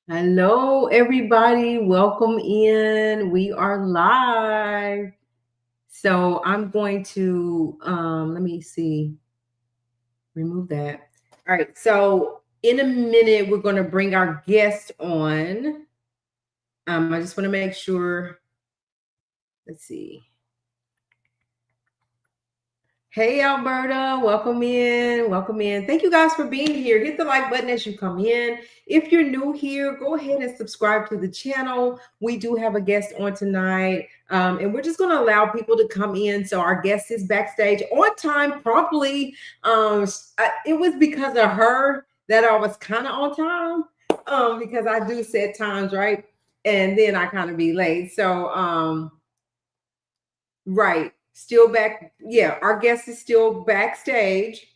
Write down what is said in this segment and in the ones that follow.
Hello, everybody. Welcome in. We are live. So I'm going to let me see, remove that. All right. So in a minute, we're going to bring our guest on. I just want to make sure. Let's see. Hey, Alberta, welcome in. Welcome in. Thank you guys for being here. Hit the like button as you come in. If you're new here, go ahead and subscribe to the channel. We do have a guest on tonight, and we're just going to allow people to come in. So our guest is backstage on time, promptly. It was because of her that I was kind of on time, because I do set times, right? And then I kind of be late. So, right. Still back. Yeah, our guest is still backstage.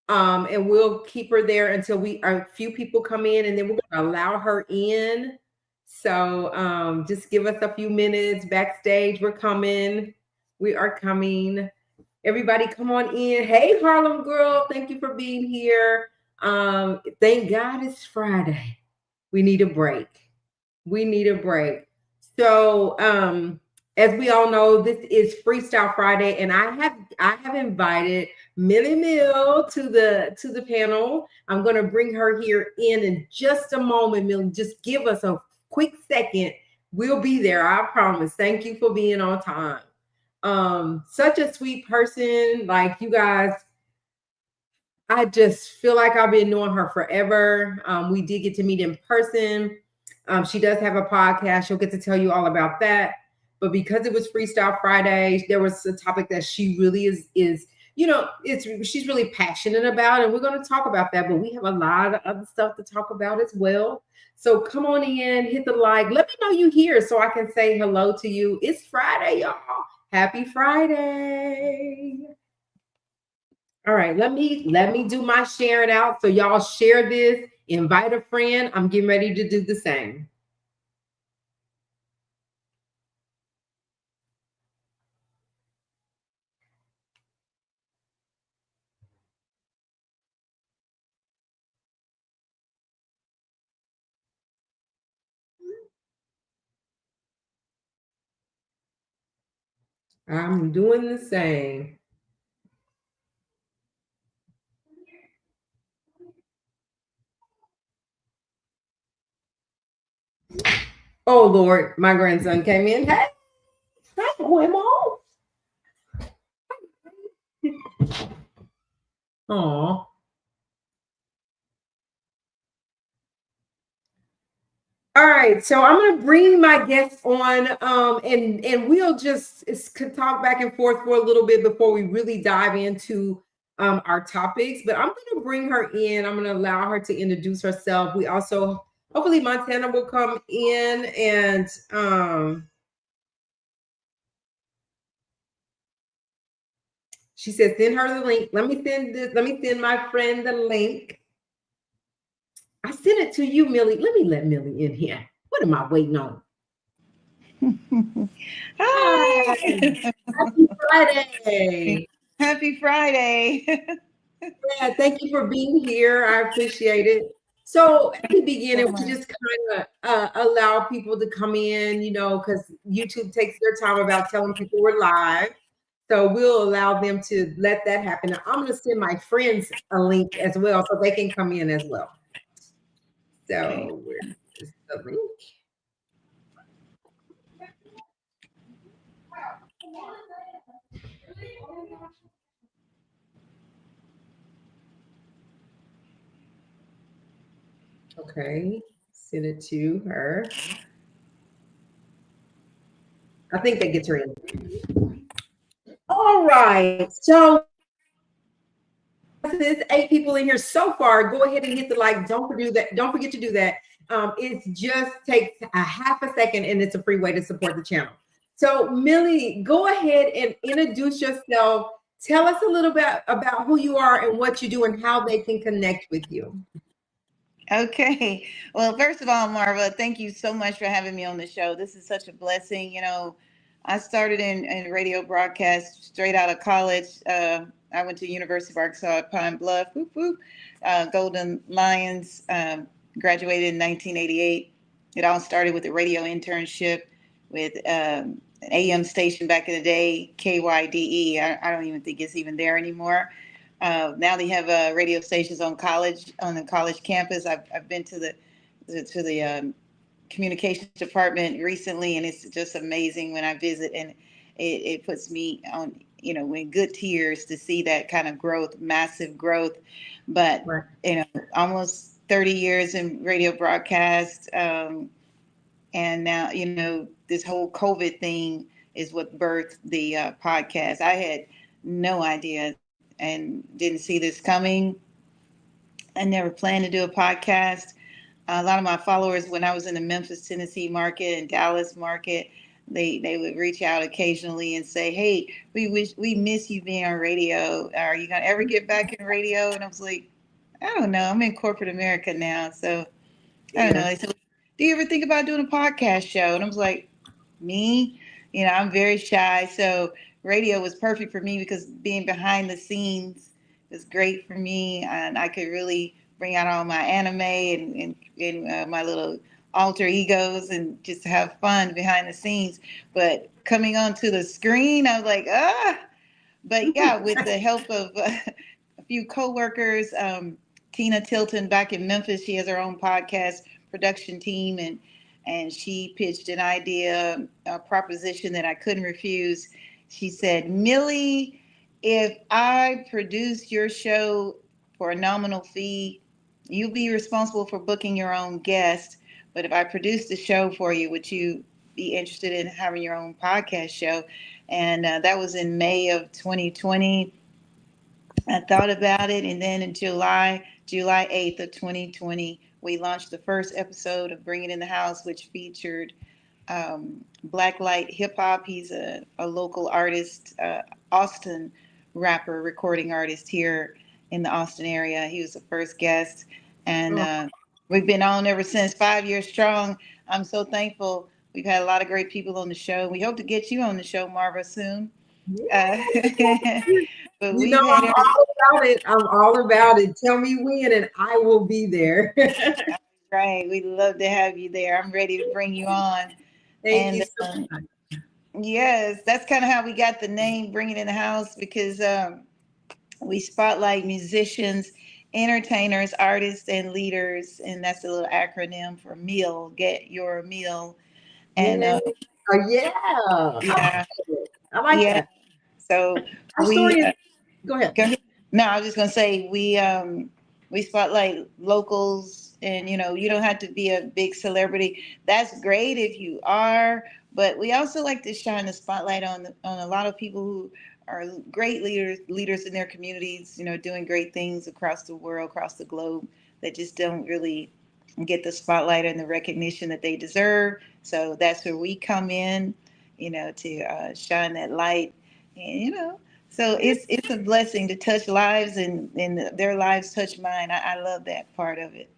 And we'll keep her there until a few people come in, and then we're gonna allow her in. So just give us a few minutes backstage. We're coming. We are coming. Everybody come on in. Hey, Harlem girl, thank you for being here. Thank God it's Friday. We need a break. We need a break. So as we all know, this is Freestyle Friday, and I have invited Millie Mill to the panel. I'm going to bring her here in just a moment. Millie, just give us a quick second. We'll be there. I promise. Thank you for being on time. Such a sweet person. Like, you guys, I just feel like I've been knowing her forever. We did get to meet in person. She does have a podcast. She'll get to tell you all about that. But because it was Freestyle Friday, there was a topic that she really is she's really passionate about, and we're going to talk about that. But we have a lot of other stuff to talk about as well. So come on in, hit the like. Let me know you here so I can say hello to you. It's Friday, y'all. Happy Friday. All right, let me do my sharing out. So y'all share this, invite a friend. I'm getting ready to do the same. I'm doing the same. Oh Lord, my grandson came in. Hey, hi, Grandma. Aw. All right, so I'm gonna bring my guests on, and we'll just could talk back and forth for a little bit before we really dive into our topics. But I'm gonna bring her in. I'm gonna allow her to introduce herself. We also hopefully Montana will come in, and she said send her the link. Let me send this. Let me send my friend the link. I sent it to you, Millie. Let Millie in here. What am I waiting on? Hi. Hi. Happy Friday. Happy Friday. Yeah, thank you for being here. I appreciate it. So at the beginning, So we much. just kind of allow people to come in, because YouTube takes their time about telling people we're live. So we'll allow them to let that happen. Now, I'm going to send my friends a link as well so they can come in as well. Okay. So where's the link? Okay, send it to her. I think that gets her in. All right. So there's 8 people in here so far. Go ahead and hit the like. Don't forget that. Don't forget to do that. It just takes a half a second, and it's a free way to support the channel. So, Millie, go ahead and introduce yourself. Tell us a little bit about who you are and what you do and how they can connect with you. Okay. Well, first of all, Marva, thank you so much for having me on the show. This is such a blessing. I started in radio broadcast straight out of college. I went to University of Arkansas at Pine Bluff, whoop, whoop, Golden Lions, graduated in 1988. It all started with a radio internship with an AM station back in the day, KYDE. I don't even think it's even there anymore. Now they have radio stations on the college campus. I've been to the communications department recently, and it's just amazing when I visit, and it puts me on, in good tears to see that kind of growth, massive growth. But Right. almost 30 years in radio broadcast, and now this whole COVID thing is what birthed the podcast. I had no idea and didn't see this coming. I never planned to do a podcast. A lot of my followers, when I was in the Memphis, Tennessee market and Dallas market, they would reach out occasionally and say, "Hey, we miss you being on radio. Are you gonna ever get back in radio?" And I was like, "I don't know. I'm in corporate America now, so I don't know." Yeah. They said, "Do you ever think about doing a podcast show?" And I was like, "Me, I'm very shy, so radio was perfect for me because being behind the scenes was great for me, and I could really bring out all my anime and my little alter egos and just have fun behind the scenes. But coming onto the screen, I was like, ah." But yeah, with the help of a few coworkers, Tina Tilton back in Memphis, she has her own podcast production team, and she pitched an idea, a proposition that I couldn't refuse. She said, "Millie, if I produce your show for a nominal fee, you'll be responsible for booking your own guest. But if I produce the show for you, would you be interested in having your own podcast show?" And that was in May of 2020. I thought about it, and then in July 8th of 2020, we launched the first episode of Bring It in the House, which featured Blacklight Hip Hop. He's a local artist, Austin rapper, recording artist here in the Austin area. He was the first guest, and Oh, we've been on ever since, 5 years strong. I'm so thankful. We've had a lot of great people on the show. We hope to get you on the show, Marva, soon. Uh, yeah. but You know, we've had I'm every all about it. I'm all about it. Tell me when, and I will be there. right. We'd love to have you there. I'm ready to bring you on. Thank you And so much. yes, that's kind of how we got the name Bring It in the House, because we spotlight musicians, entertainers, artists, and leaders. And that's a little acronym for MEAL, Get Your Meal. And Yeah. Oh, yeah. I like yeah, it. I like yeah. that. So Our we story is, go ahead. go ahead. No, I was just gonna say we spotlight locals, and you don't have to be a big celebrity. That's great if you are, but we also like to shine the spotlight on a lot of people who are great leaders in their communities. Doing great things across the world, across the globe, that just don't really get the spotlight and the recognition that they deserve. So that's where we come in, to shine that light, and so it's a blessing to touch lives, and their lives touch mine. I love that part of it.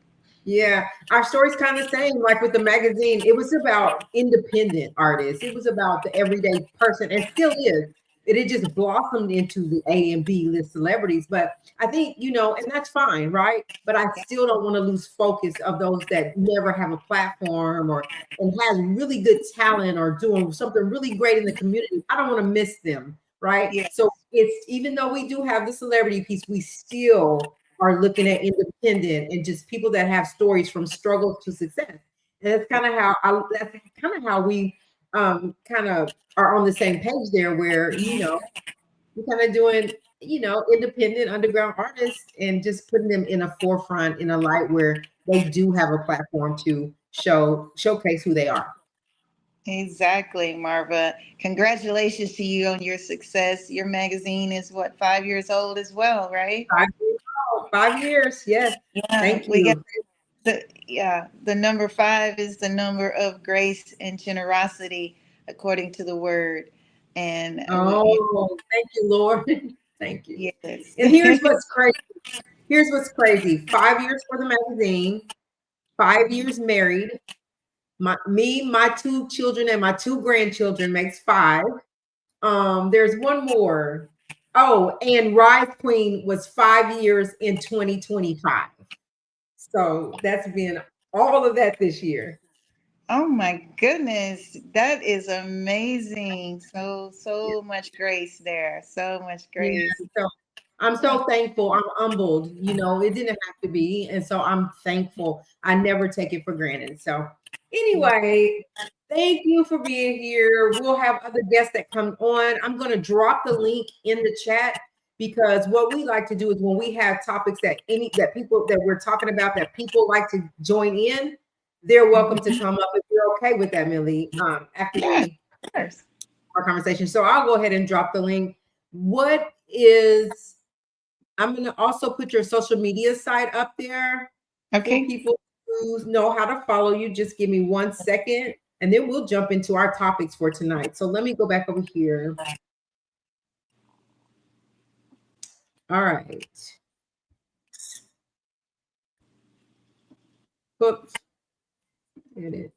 Yeah, our story's kind of the same. Like with the magazine, it was about independent artists. It was about the everyday person, and still is. It had just blossomed into the A and B list celebrities. But I think, and that's fine, right? But I Yeah. still don't want to lose focus of those that never have a platform or and has really good talent or doing something really great in the community. I don't want to miss them, right? Yeah. So it's even though we do have the celebrity piece, we still are looking at independent and just people that have stories from struggle to success. And that's kind of how we kind of are on the same page there, where we're kind of doing independent underground artists and just putting them in a forefront, in a light where they do have a platform to showcase who they are. Exactly, Marva. Congratulations to you on your success. Your magazine is what, 5 years old as well, right? 5 years, 5 years, yes. Yeah, Thank we got you. the number five is the number of grace and generosity according to the word. And Oh, thank you, Lord. Thank you. yes. And here's what's crazy. Here's what's crazy. 5 years for the magazine, 5 years married. My two children and my two grandchildren makes five. There's one more. Oh, and Rise Queen was 5 years in 2025. So that's been all of that this year. Oh my goodness, that is amazing. So much grace there. So much Yeah. grace. So I'm so thankful. I'm humbled. It didn't have to be. And so I'm thankful. I never take it for granted. So, anyway, thank you for being here. We'll have other guests that come on. I'm going to drop the link in the chat because what we like to do is when we have topics that people that we're talking about that people like to join in, they're welcome to come up if you're okay with that, Millie. After Yeah, we of course. our conversation. So I'll go ahead and drop the link. What is I'm going to also put your social media site up there for Okay. people who know how to follow you. Just give me 1 second and then we'll jump into our topics for tonight. So let me go back over here. All right. Oops. There it is.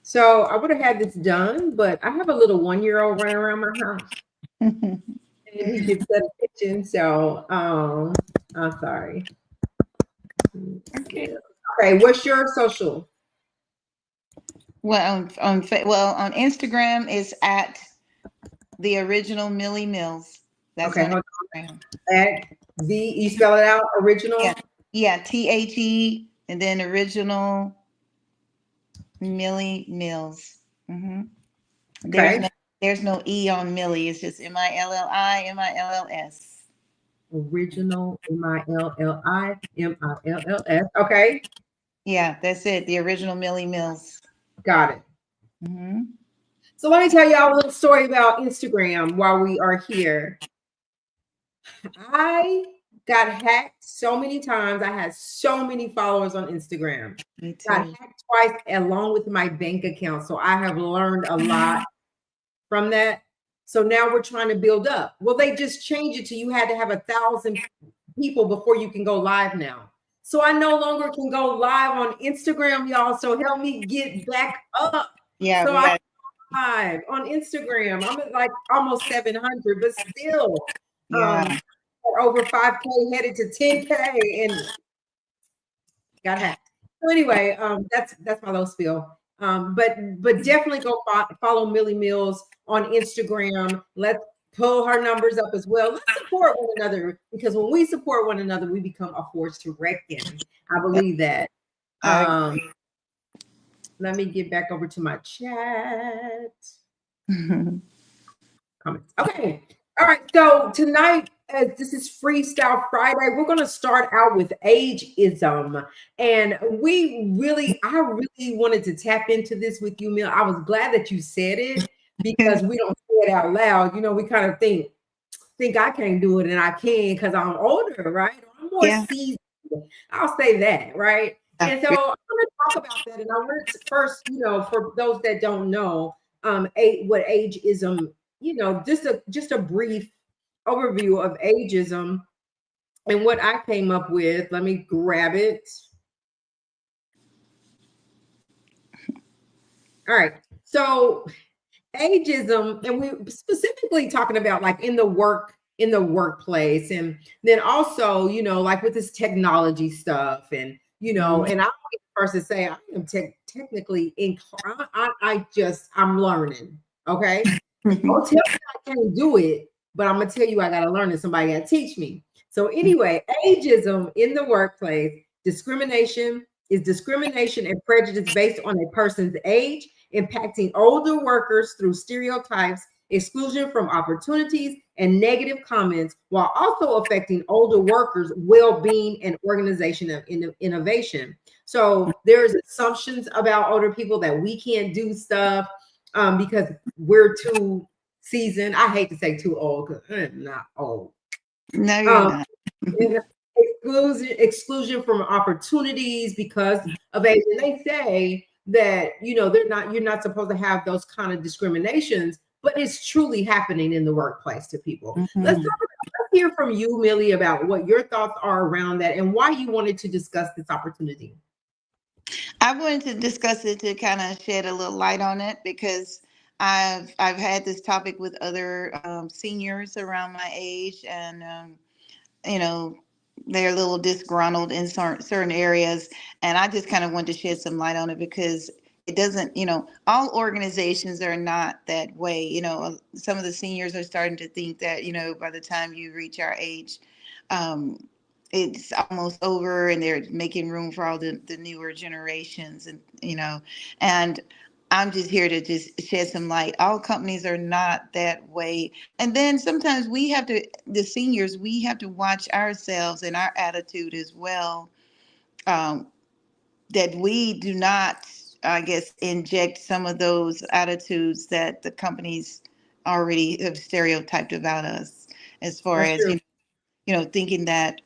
So I would have had this done, but I have a little 1-year-old running around my house. And he gets that attention. So I'm sorry. Okay. Okay, what's your social? Well, on Instagram is at the original Millie Mills. That's Okay, on hold Instagram. on. At you spell it out, Yeah, original? yeah, THE and then original Millie Mills. Hmm. There's Okay. no there's no E on Millie. It's just MILLIMILLS. Original, MILLIMILLS. Okay, Yeah, that's it. The original Millie Mills. got it. Hmm. So let me tell y'all a little story about Instagram while we are here. I got hacked so many times. I had so many followers on Instagram. Me Got too. hacked twice along with my bank account. So I have learned a lot from that. So now we're trying to build up. Well, they just changed it to you had to have 1,000 people before you can go live now. So I no longer can go live on Instagram, y'all. So help me get back up. Yeah, So we I got. live on Instagram. I'm at like almost 700, but still Yeah. over 5K headed to 10K and got hacked. So anyway, that's my little spiel. But definitely go follow Millie Mills on Instagram. Let's pull her numbers up as well. Let's support one another because when we support one another, we become a force to reckon. I believe that. I Um, Let me get back over to my chat. agree. Comments. Okay. All right. So tonight, as this is Freestyle Friday, we're going to start out with ageism. And I really wanted to tap into this with you, Mill. I was glad that you said it because we don't say it out loud. We kind of think I can't do it and I can because I'm older, right? I'm more Yeah. seasoned. I'll say that, right? And so I'm going to talk about that. And I want to first, for those that don't know, what ageism, just a brief overview of ageism and what I came up with. Let me grab it. All right. So ageism, and we specifically talking about like in the workplace, and then also like with this technology stuff, and and I'll be the first to say I am technically I'm learning. Okay, don't tell me I can't do it, but I'm gonna tell you I gotta learn, and somebody gotta teach me. So anyway, ageism in the workplace, discrimination is discrimination and prejudice based on a person's age, impacting older workers through stereotypes, exclusion from opportunities, and negative comments, while also affecting older workers' well-being and organization of innovation. So there's assumptions about older people that we can't do stuff because we're too seasoned. I hate to say too old because I'm not old. No, you're Um, not. exclusion from opportunities because of age. And they say that you're not supposed to have those kind of discriminations, but it's truly happening in the workplace to people. Let's hear from you, Millie, about what your thoughts are around that and why you wanted to discuss this opportunity. I wanted to discuss it to kind of shed a little light on it because I've had this topic with other seniors around my age, and you know they're a little disgruntled in certain areas. And I just kind of want to shed some light on it because it doesn't, all organizations are not that way. Some of the seniors are starting to think that, by the time you reach our age, um, it's almost over and they're making room for all the newer generations and I'm just here to just shed some light. All companies are not that way. And then sometimes the seniors, we have to watch ourselves and our attitude as well, um, that we do not, I guess, inject some of those attitudes that the companies already have stereotyped about us, as far That's as, true. thinking that,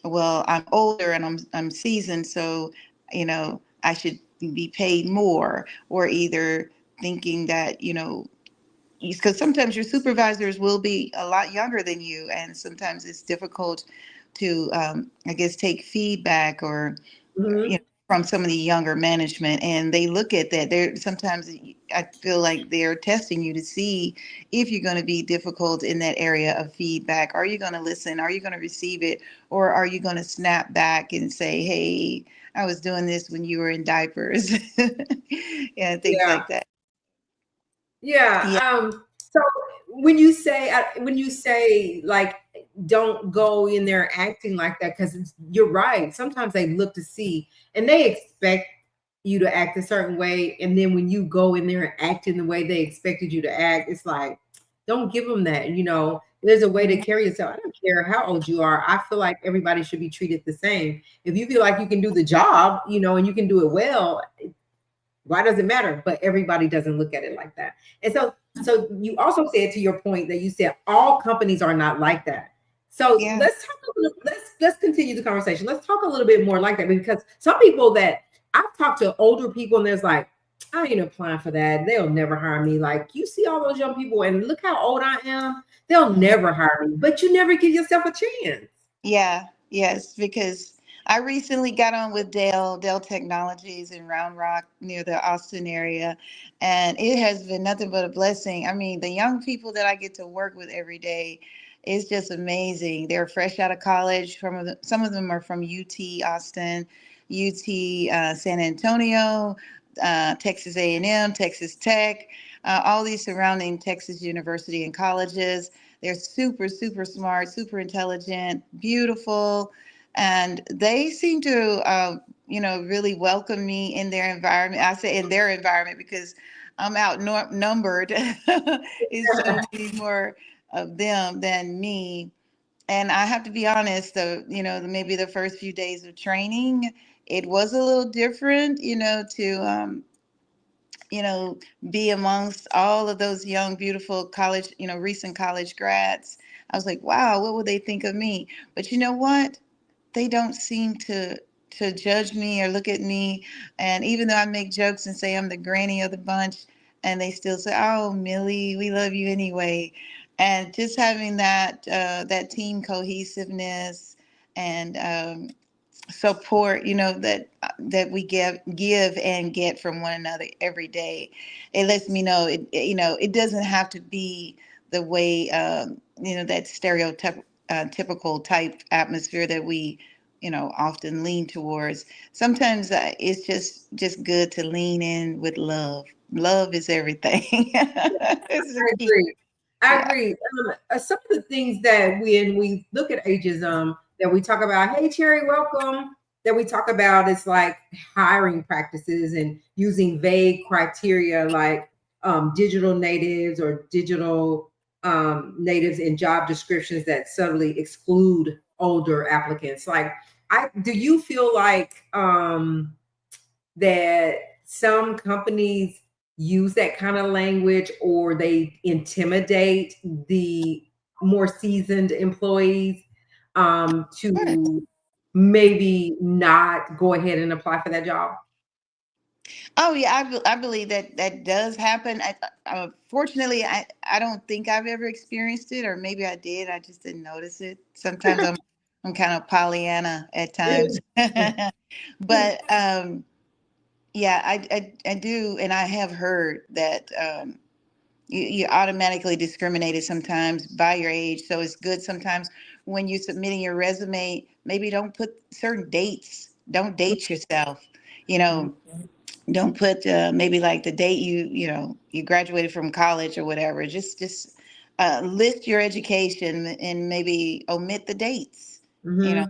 well, I'm older and I'm seasoned, so I should be paid more, or either thinking that because sometimes your supervisors will be a lot younger than you, and sometimes it's difficult to, I guess, take feedback or Mhm. from some of the younger management, and they look at that. They're sometimes, I feel like they're testing you to see if you're going to be difficult in that area of feedback. Are you going to listen? Are you going to receive it? Or are you going to snap back and say, hey, I was doing this when you were in diapers? Yeah, things Yeah. like that. Yeah. Yeah. So when you say like don't go in there acting like that, because you're right. Sometimes they look to see and they expect you to act a certain way, and then when you go in there and act in the way they expected you to act, it's like don't give them that. There's a way to Mhm. carry yourself. I don't care how old you are. I feel like everybody should be treated the same. If you feel like you can do the job, and you can do it well, why does it matter? But everybody doesn't look at it like that. And so you also said, to your point, that you said all companies are not like that. So Yeah. let's continue the conversation. Let's talk a little bit more like that, because some people that I've talked to, older people, and there's like, I ain't applying for that. They'll never hire me. Like, you see all those young people and look how old I am. They'll never hire me. But you never give yourself a chance. Yeah, yes, because I recently got on with Dell Technologies in Round Rock near the Austin area, and it has been nothing but a blessing. I mean, the young people that I get to work with every day is just amazing. They're fresh out of college. Some of them are from UT Austin, UT San Antonio, Texas A&M, Texas Tech, all these surrounding Texas university and colleges. They're super, super smart, super intelligent, beautiful, and they seem to, really welcome me in their environment. I say in their environment because I'm outnumbered. It's so many more of them than me. And I have to be honest, maybe the first few days of training, it was a little different, to you know, be amongst all of those young, beautiful college, recent college grads. I was like, wow, what would they think of me? But you know what? They don't seem to judge me or look at me. And even though I make jokes and say I'm the granny of the bunch, and they still say, "Oh, Millie, we love you anyway." And just having that team cohesiveness and support, that we give and get from one another every day, it lets me know it doesn't have to be the way, that stereotypical typical type atmosphere that we often lean towards. Sometimes it's just good to lean in with love. Love is everything. It's the I key. agree. I Yeah. agree. Some of the things that when we look at ageism, that we talk about, hey, Cherry, welcome, that we talk about is like hiring practices and using vague criteria like digital natives or digital natives in job descriptions that subtly exclude older applicants. Like, do you feel like that some companies use that kind of language, or they intimidate the more seasoned employees to maybe not go ahead and apply for that job? Oh yeah, I believe that that does happen. Fortunately, I don't think I've ever experienced it, or maybe I did. I just didn't notice it. Sometimes I'm kind of Pollyanna at times, but yeah, I do, and I have heard that you're automatically discriminated sometimes by your age. So it's good sometimes when you're submitting your resume, maybe don't put certain dates. Don't date yourself. You know, don't put maybe like the date you graduated from college or whatever. Just list your education and maybe omit the dates. You know, Mm-hmm.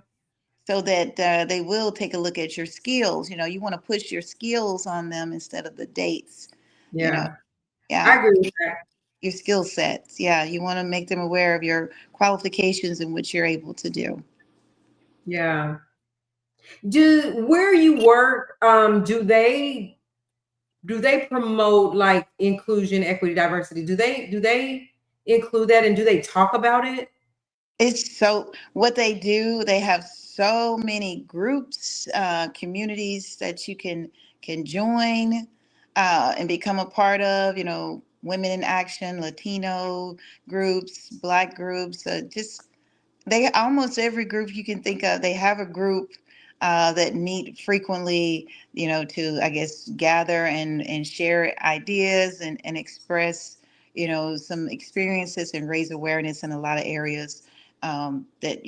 so that they will take a look at your skills. You know, you want to push your skills on them instead of the dates. You know, Yeah, I yeah, agree with that. your skill sets. Yeah, you want to make them aware of your qualifications and what you're able to do. Yeah. Do where you work, do they promote like inclusion, equity, diversity? Do they include that and do they talk about it? It's so what they do. They have so many groups, communities that you can join and become a part of. You know, Women in Action, Latino groups, Black groups. Just they almost every group you can think of, they have a group that meet frequently, to I guess gather and share ideas and express, some experiences and raise awareness in a lot of areas that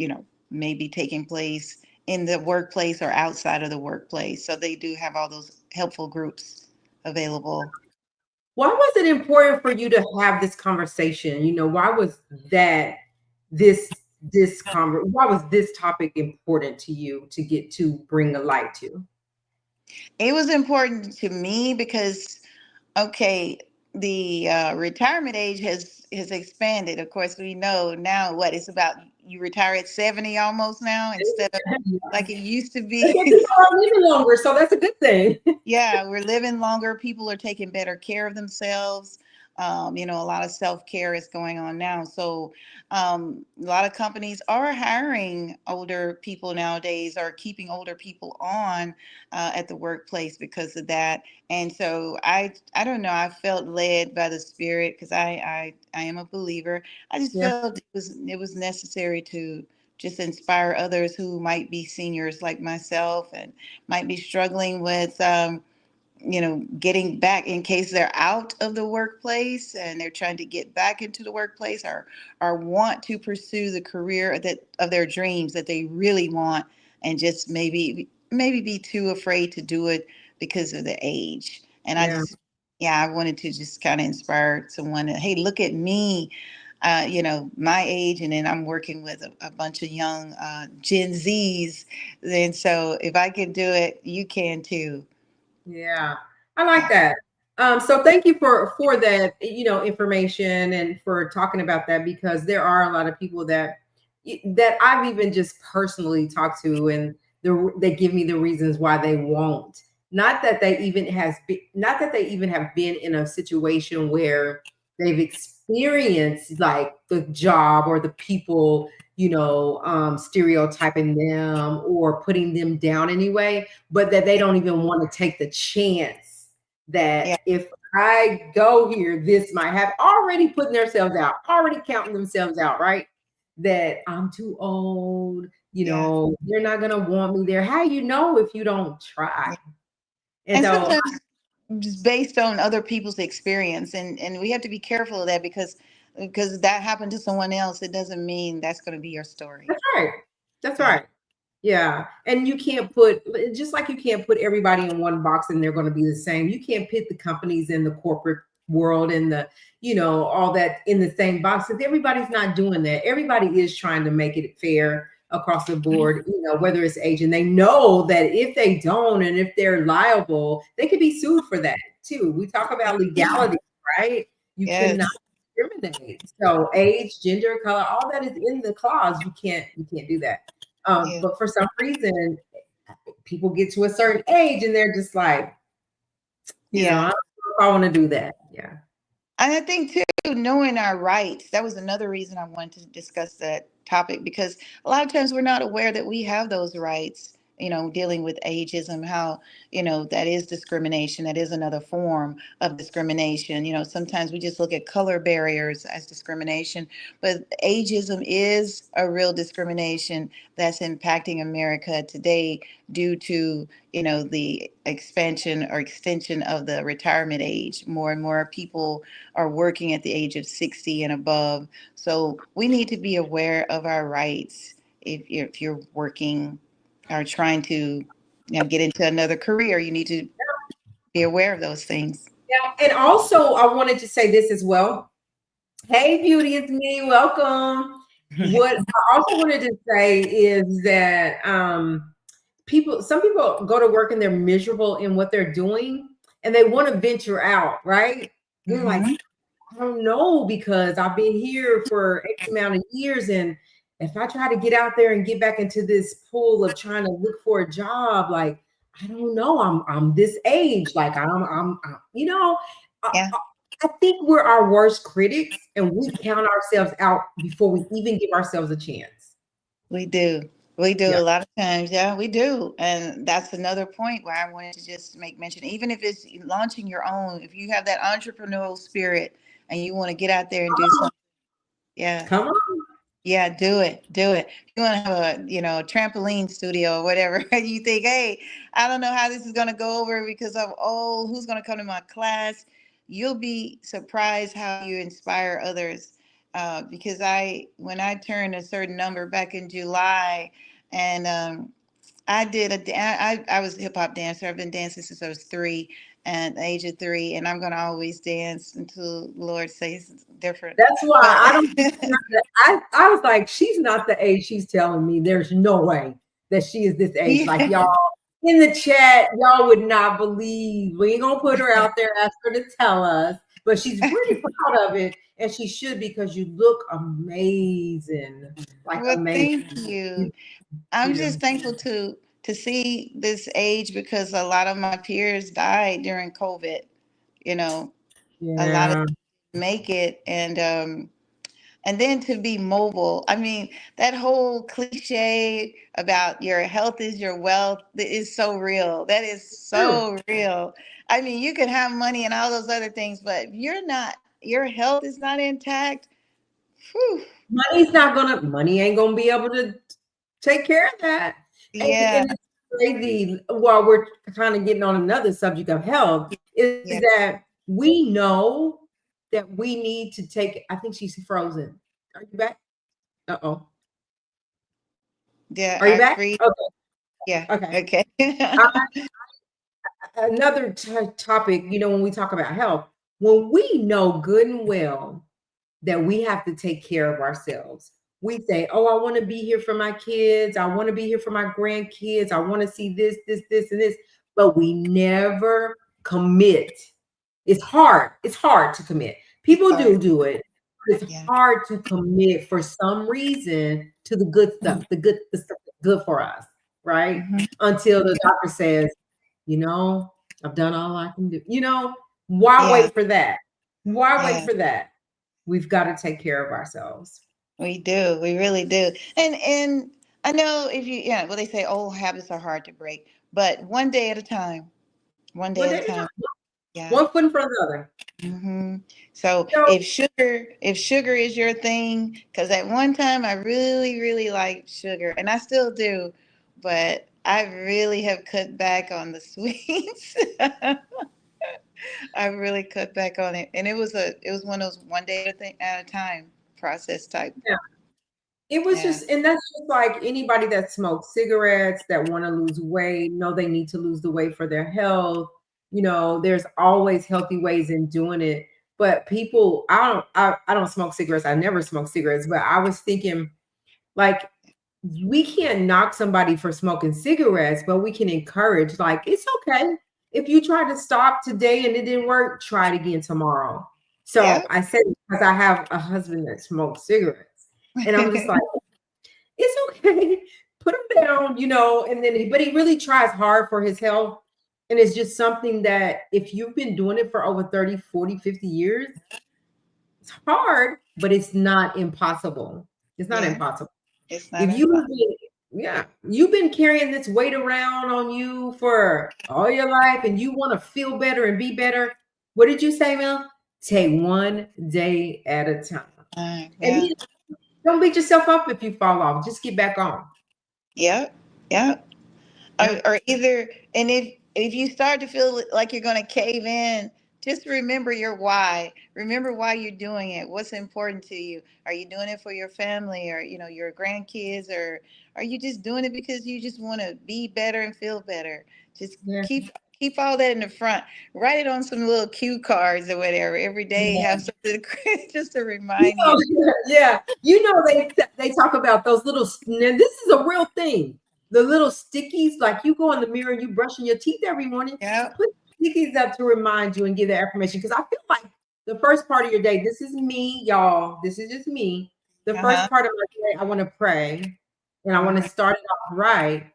may be taking place in the workplace or outside of the workplace. So they do have all those helpful groups available. Why was it important for you to have this conversation? Why was that why was this topic important to you to get to bring a light to? It was important to me because okay, the retirement age has expanded. Of course, we know now what it's about. You retire at 70 almost now instead of like it used to They be. say people are living longer, so that's a good thing. Yeah, we're living longer. People are taking better care of themselves. A lot of self care is going on now. So, a lot of companies are hiring older people nowadays, or keeping older people on at the workplace because of that. And so, I don't know. I felt led by the Spirit because I am a believer. I just Yeah, felt it was necessary to just inspire others who might be seniors like myself and might be struggling with getting back in case they're out of the workplace and they're trying to get back into the workplace, or want to pursue the career that of their dreams that they really want, and just maybe be too afraid to do it because of the age. And I yeah, just yeah, I wanted to just kind of inspire someone that, hey, look at me, my age, and then I'm working with a bunch of young Gen Zs. And so if I can do it, you can too. yeah. I like that. So thank you for that, information and for talking about that because there are a lot of people that I've even just personally talked to, and they give me the reasons why they won't. Not that they even have been in a situation where they've experienced like the job or the people, stereotyping them or putting them down anyway, but that they don't even want to take the chance that Yeah, if I go here, this might have already putting themselves out, already counting themselves out, right? That I'm too old, yeah, they're not gonna want me there. How you know if you don't try? yeah. And And so sometimes just based on other people's experience, and we have to be careful of that because that happened to someone else, it doesn't mean that's going to be your story. that's right. That's Yeah, right. Yeah. And you can't put, just like you can't put everybody in one box and they're going to be the same. You can't put the companies in the corporate world and all that in the same box because everybody's not doing that. Everybody is trying to make it fair across the board, whether it's age. And they know that if they don't and if they're liable, they could be sued for that too. We talk about yeah, legality, right? You cannot yes, discriminate. So age, gender, color, all that is in the clause. You can't do that. yeah, But for some reason, people get to a certain age and they're just like, I don't yeah. know if I want to do that. Yeah. And I think too, knowing our rights, that was another reason I wanted to discuss that topic, because a lot of times we're not aware that we have those rights. dealing with ageism, how, that is discrimination. That is another form of discrimination. Sometimes we just look at color barriers as discrimination, but ageism is a real discrimination that's impacting America today due to, the expansion or extension of the retirement age. More and more people are working at the age of 60 and above. So we need to be aware of our rights if you're working or trying to get into another career. You need to be aware of those things. Yeah, and also I wanted to say this as well. Hey, beauty, it's me. Welcome. What I also wanted to say is that some people go to work and they're miserable in what they're doing, and they want to venture out, right? They're like, I don't know, because I've been here for X amount of years, and if I try to get out there and get back into this pool of trying to look for a job, like I don't know, I'm this age, like I'm Yeah, I think we're our worst critics, and we count ourselves out before we even give ourselves a chance. we do. We do Yeah. a lot of times. Yeah, we do. And that's another point where I wanted to just make mention, even if it's launching your own, if you have that entrepreneurial spirit and you want to get out there and do something. Yeah. Come on. Yeah, do it. Do it. If you want to have a trampoline studio or whatever, you think, hey, I don't know how this is going to go over because of, oh, who's going to come to my class? You'll be surprised how you inspire others. Because when I turned a certain number back in July, and I did I was a hip hop dancer. I've been dancing since I was 3, and the age of 3, and I'm gonna always dance until the Lord says different. That's why But I don't. I was like, she's not the age she's telling me. There's no way that she is this age. Like yeah, y'all in the chat, y'all would not believe. We ain't gonna put her out there, ask her to tell us, but she's really proud of it, and she should, because you look amazing, like well, thank amazing. you. You I'm do. just thankful to see this age because a lot of my peers died during COVID. You know, a lot of Yeah. make it, and then to be mobile. I mean, that whole cliche about your health is your wealth is so real. That is True. so real. I mean, you can have money and all those other things, but if your health is not intact, whew, Money ain't gonna be able to take care of that. yeah, And it's crazy, while we're kind of getting on another subject of health, is yeah, that we know that we need to take, I think she's frozen. Are you back? Uh-oh. yeah, Are you I back? free. Okay. Yeah, Okay. okay. Uh, Another topic, when we talk about health, when we know good and well that we have to take care of ourselves. We say, oh, I want to be here for my kids. I want to be here for my grandkids. I want to see this, this, this, and this. But we never commit. It's hard. It's hard to commit. It's People hard. do it. It's Yeah. hard to commit for some reason to the good stuff, the stuff that's good for us, right? Mhm. Until the doctor says, I've done all I can do. Why Yeah, wait for that? Why wait yeah, for that? We've got to take care of ourselves. we do. We really do. And I know if you, yeah, well, they say old habits are hard to break, but one day at a time. One day One at a day at a time. time, Yeah. one foot in front of the other. hmm So You know, if sugar is your thing, because at one time I really, really liked sugar, and I still do, but I really have cut back on the sweets. I really cut back on it, and it was one of those one day at a time process type. yeah. It was Yeah. just, and that's just like anybody that smokes cigarettes, that want to lose weight, know they need to lose the weight for their health. There's always healthy ways in doing it. But people, I don't smoke cigarettes. I never smoked cigarettes, but I was thinking, like, we can't knock somebody for smoking cigarettes, but we can encourage, like, it's okay. If you try to stop today and it didn't work, try it again tomorrow. Yeah. So I said, because I have a husband that smokes cigarettes, and I'm just like, it's okay. Put him down, and then but he really tries hard for his health. And it's just something that if you've been doing it for over 30, 40, 50 years, it's hard, but it's not impossible. It's not Yeah. impossible. It's not If you have impossible. been, Yeah, you've been carrying this weight around on you for all your life and you want to feel better and be better. What did you say, Mel? Take one day at a time. And Yeah. don't beat yourself up if you fall off. Just get back on. Yeah. Yeah. Yeah. Or either, and if you start to feel like you're going to cave in, just remember your why. Remember why you're doing it. What's important to you? Are you doing it for your family, or your grandkids, or are you just doing it because you just want to be better and feel better? Just Yeah. keep all that in the front. Write it on some little cue cards or whatever. Every day have something just to remind you. Yeah. They talk about those little, now this is a real thing. The little stickies, like you go in the mirror, you brushing your teeth every morning, Yeah. put stickies up to remind you and give that affirmation. Because I feel like the first part of your day, this is me, y'all. This is just me. The Uh-huh. first part of my day, I want to pray and I want to Mhm. start it off right.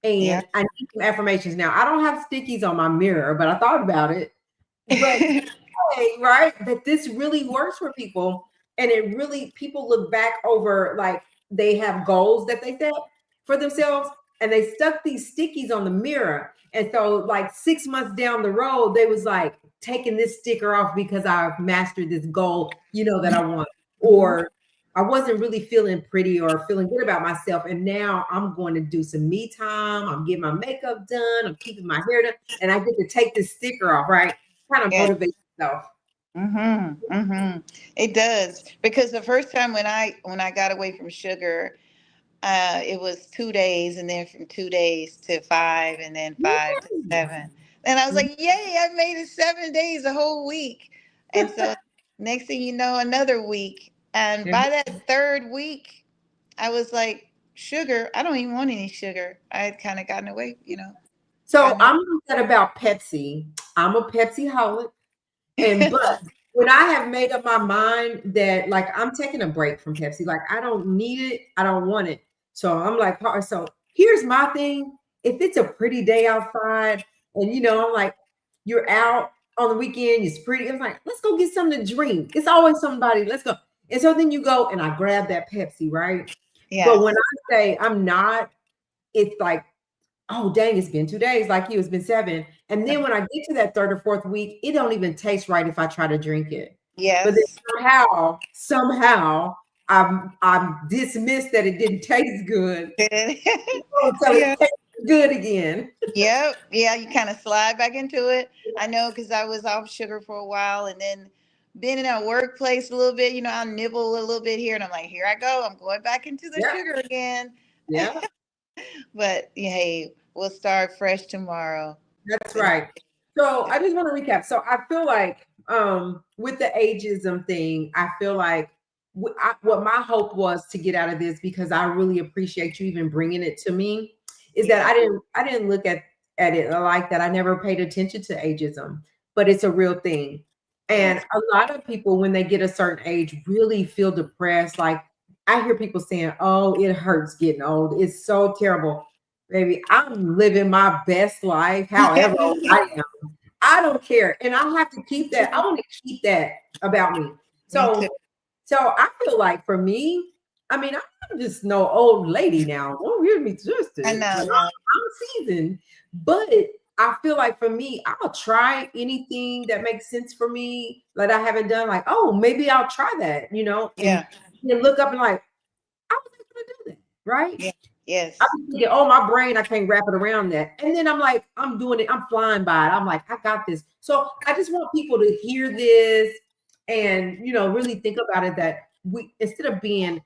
Yeah. And I need some affirmations. Now, I don't have stickies on my mirror, but I thought about it. But right, that this really works for people, and it really, people look back over, like they have goals that they set for themselves and they stuck these stickies on the mirror, and so like 6 months down the road they was like taking this sticker off because I've mastered this goal, that I want, Mhm. or I wasn't really feeling pretty or feeling good about myself, and now I'm going to do some me time, I'm getting my makeup done, I'm keeping my hair done, and I get to take this sticker off, right? Kind of Yeah. motivate yourself. It does, because the first time when I got away from sugar, it was 2 days, and then from 2 days to 5, and then 5 to 7. And I was Mhm. like, "Yay! I made it 7 days, a whole week." And so next thing you know, another week, and Yeah. by that third week, I was like, "Sugar! I don't even want any sugar." I had kind of gotten away, So gotten away. I'm upset about Pepsi. I'm a Pepsi holic. But when I have made up my mind that like I'm taking a break from Pepsi, like I don't need it, I don't want it. So I'm like, so here's my thing. If it's a pretty day outside, and I'm like, you're out on the weekend, it's pretty. It's like, let's go get something to drink. It's always somebody, let's go. And so then you go and I grab that Pepsi, right? But when Yes. I say I'm not, it's like, oh dang, it's been 2 days, like you, it's been 7. And then when I get to that third or fourth week, it don't even taste right if I try to drink it. But then Yes. somehow I'm dismissed that it didn't taste good until it Yeah. tastes good again. Yep. Yeah, you kind of slide back into it. I know, because I was off sugar for a while, and then being in a workplace a little bit, I'll nibble a little bit here, and I'm like, here I go. I'm going back into the Yeah, sugar again. yeah. But yeah, hey, we'll start fresh tomorrow. That's The new right. So I just want to recap. So I feel like with the ageism thing, I feel like what my hope was to get out of this, because I really appreciate you even bringing it to me, is that Yeah. I didn't look at it like that. I never paid attention to ageism, but it's a real thing. And Yes. a lot of people, when they get a certain age, really feel depressed. Like I hear people saying, "Oh, it hurts getting old. It's so terrible." Baby, I'm living my best life, however old I am. I don't care. And I have to keep that. I want to keep that about me. Me too. So I feel like for me, I mean, I'm just no old lady now. Don't hear me I twisted. know Like, that. I'm seasoned. But I feel like for me, I'll try anything that makes sense for me that I haven't done. Like, oh, maybe I'll try that, and Yeah. then look up and like, I was going to do that, right? Yeah. I Yes. was thinking, oh, my brain, I can't wrap it around that. And then I'm like, I'm doing it. I'm flying by it. I'm like, I got this. So I just want people to hear this and, really think about it, that we, instead of being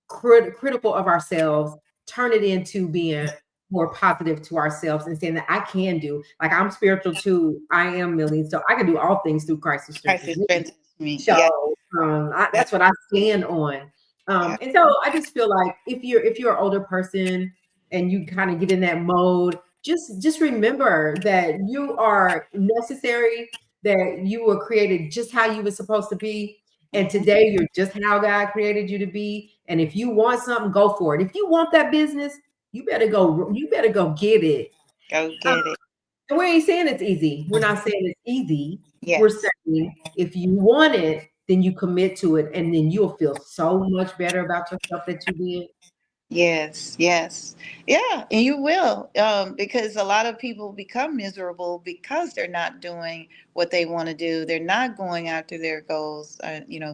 critical of ourselves, turn it into being more positive to ourselves and saying that I can do, like, I'm spiritual too. I am Millie. So I can do all things through Christ who Christ strengthens has me. strengthened me. Yeah. So Yeah. that's what I stand on. Yeah. And so I just feel like if you're an older person and you kind of get in that mode, just remember that you are necessary, that you were created just how you were supposed to be. And Mhm. today you're just how God created you to be. And if you want something, go for it. If you want that business, you better go get it. Go get it. And we ain't saying it's easy. We're not saying it's easy. We're Yes. saying if you want it, then you commit to it, and then you'll feel so much better about yourself that you did. Yes, yes. Yeah, and you will. Because a lot of people become miserable because they're not doing what they want to do. They're not going after their goals,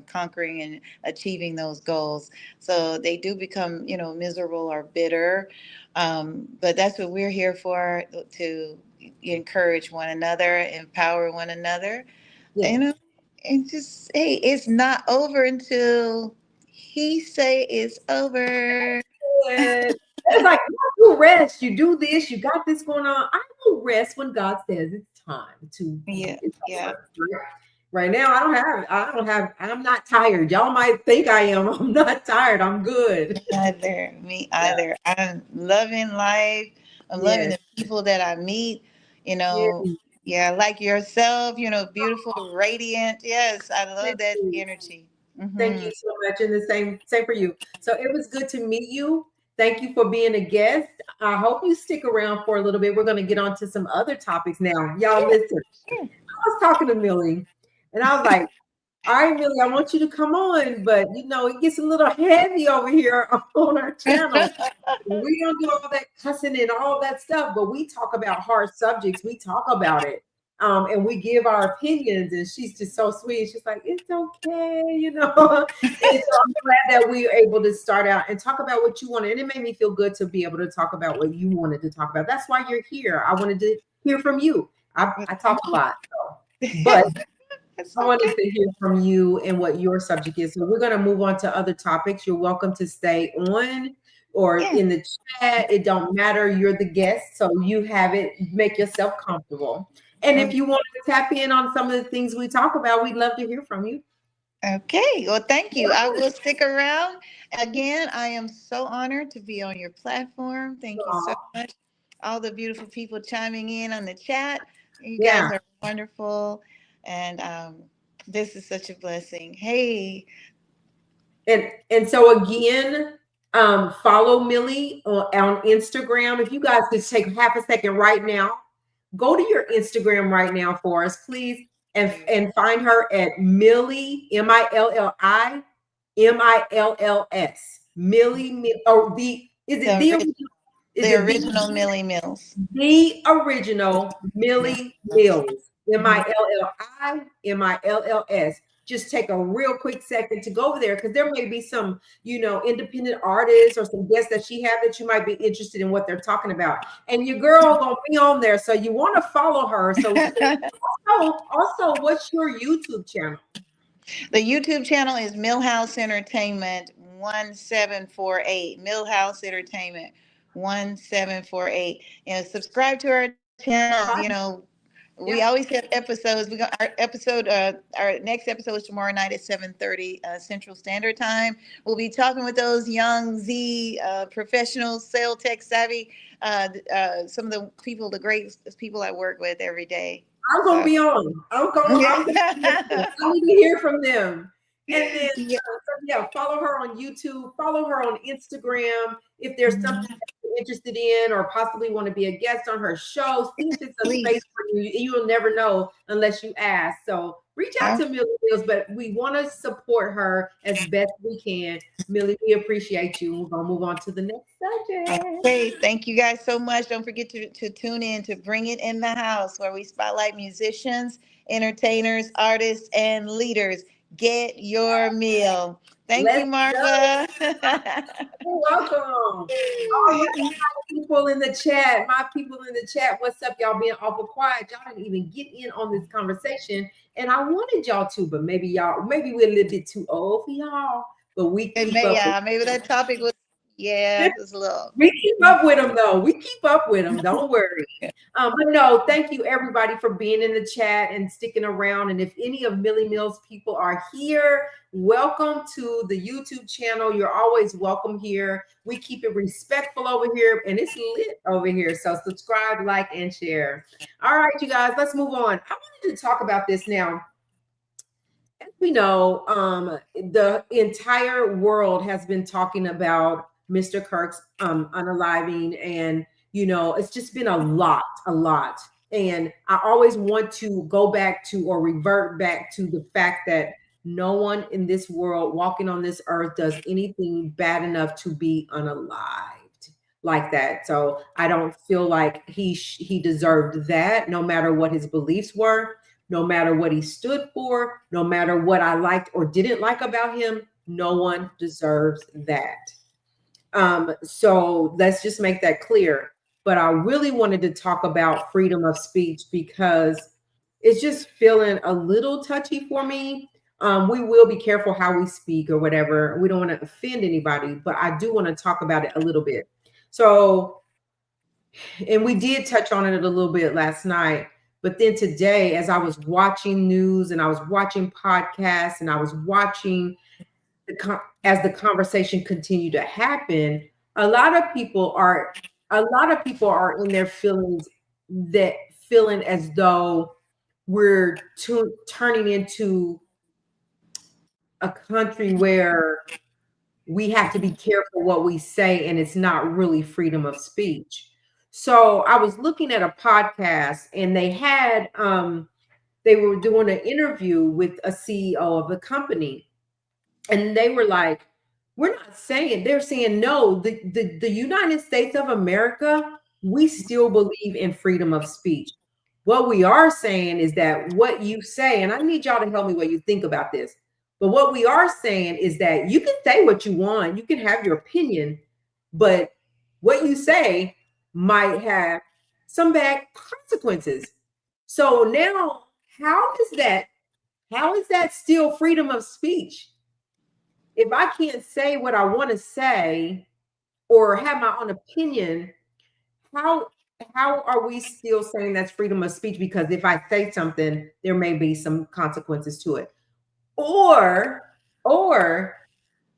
conquering and achieving those goals. So they do become, miserable or bitter. But that's what we're here for, to encourage one another, empower one another, you Yes. know, and just, hey, it's not over until he say it's over. And it's like you rest, you do this, you got this going on. I will rest when God says it's time to Yeah, it's yeah. over. Right now, I'm not tired. Y'all might think I am. I'm not tired. I'm good. Either me Yeah. either. I'm loving life. I'm loving Yes. the people that I meet. You know, Yes. yeah, like yourself. Beautiful, radiant. Yes, I love Thank that you. energy. Thank Hmm. you so much. And the same for you. So it was good to meet you. Thank you for being a guest. I hope you stick around for a little bit. We're going to get on to some other topics now. Y'all Sure, listen. sure. I was talking to Millie and I was like, all right, Millie, I want you to come on, but it gets a little heavy over here on our channel. We don't do all that cussing and all that stuff, but we talk about hard subjects. We talk about it. And we give our opinions, and she's just so sweet. She's like, it's okay. And so I'm glad that we were able to start out and talk about what you wanted. And it made me feel good to be able to talk about what you wanted to talk about. That's why you're here. I wanted to hear from you. I talk a lot, so. But It's I wanted okay. to hear from you and what your subject is. So we're going to move on to other topics. You're welcome to stay on or Yeah. in the chat. It don't matter. You're the guest, so you have it. Make yourself comfortable. And if you want to tap in on some of the things we talk about, we'd love to hear from you. Okay. Well, thank you. I will stick around. Again, I am so honored to be on your platform. Thank you so Aw, much. All the beautiful people chiming in on the chat. You yeah. guys are wonderful. And this is such a blessing. Hey, And so again, follow Millie on Instagram. If you guys just take half a second right now, go to your Instagram right now for us, please, and find her at Millie Millie or the is it the, the ori- original? Is the it original Millie Mills. the original Millie Mills? Mhm. Millie Mills. Just take a real quick second to go over there because there may be some, independent artists or some guests that she have that you might be interested in what they're talking about. And your girl gonna be on there, so you want to follow her. So also, what's your YouTube channel? The YouTube channel is Millhouse Entertainment 1748. Millhouse Entertainment 1748. Subscribe to our channel. We Yeah. always have episodes. Our next episode is tomorrow night at 7:30 Central Standard Time. We'll be talking with those young Z professionals, sales tech savvy, some of the people, the great people I work with every day. I'm gonna So be on. yeah. I need to hear from them. And then, Yeah. yeah, follow her on YouTube, follow her on Instagram. If there's something Mhm. that you're interested in or possibly want to be a guest on her show, see if it's a space Please. for you. You'll never know unless you ask. So reach out to Millie Mills, but we want to support her as best we can. Millie, we appreciate you. We're gonna move on to the next subject. Okay, thank you guys so much. Don't forget to tune in to Bring It in the House, where we spotlight musicians, entertainers, artists, and leaders. Get your meal. Thank you, Let's go. Marva. You're welcome. All right, people in the chat, my people in the chat, what's up? Y'all being awful quiet. Y'all didn't even get in on this conversation. And I wanted y'all to, but maybe we're a little bit too old for y'all, but we keep up with Yeah, maybe that topic was, yeah, it was a little. we keep up with them though. We keep up with them. Don't worry. But no, thank you everybody for being in the chat and sticking around. And if any of Millie Mills people are here, welcome to the YouTube channel. You're always welcome here. We keep it respectful over here and it's lit over here. So subscribe, like, and share. All right, you guys, let's move on. I wanted to talk about this now. As we know, the entire world has been talking about Mr. Kirk's unaliving, and it's just been a lot. And I always want to go back to or revert back to the fact that no one in this world walking on this earth does anything bad enough to be unalived like that. So I don't feel like he deserved that, no matter what his beliefs were, no matter what he stood for, no matter what I liked or didn't like about him. No one deserves that. So let's just make that clear. But I really wanted to talk about freedom of speech because it's just feeling a little touchy for me. We will be careful how we speak or whatever. We don't want to offend anybody, but I do want to talk about it a little bit. So, and we did touch on it a little bit last night. But then today, as I was watching news and I was watching podcasts and I was watching as the conversation continued to happen, a lot of people are in their feelings, that feeling as though we're turning into a country where we have to be careful what we say and it's not really freedom of speech. So I was looking at a podcast and they were doing an interview with a CEO of a company, and they were like, we're not saying, they're saying, no, the United States of America, we still believe in freedom of speech. What we are saying is that what you say, and I need y'all to help me what you think about this, but what we are saying is that you can say what you want, you can have your opinion, but what you say might have some bad consequences. So now, how is that still freedom of speech? If I can't say what I want to say or have my own opinion, how how are we still saying that's freedom of speech? Because if I say something, there may be some consequences to it. Or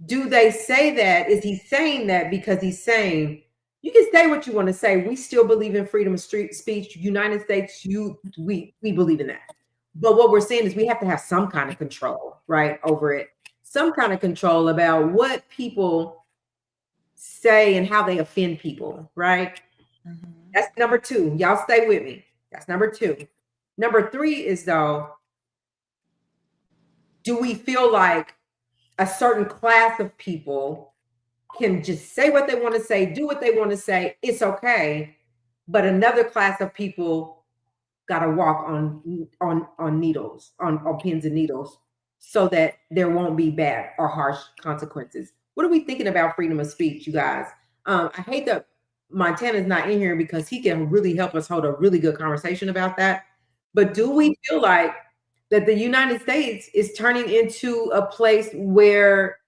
do they say that? Is he saying that because he's saying you can say what you want to say? We still believe in freedom of speech. United States, we believe in that. But what we're saying is we have to have some kind of control, right, over it. Some kind of control about what people say and how they offend people, right? Mhm. That's number two. Y'all stay with me. That's number two. Number three is, though, do we feel like a certain class of people can just say what they want to say, do what they want to say, it's okay, but another class of people got to walk on needles, on pins and needles, so that there won't be bad or harsh consequences. What are we thinking about freedom of speech, you guys? I hate that Montana's not in here because he can really help us hold a really good conversation about that. But do we feel like that the United States is turning into a place where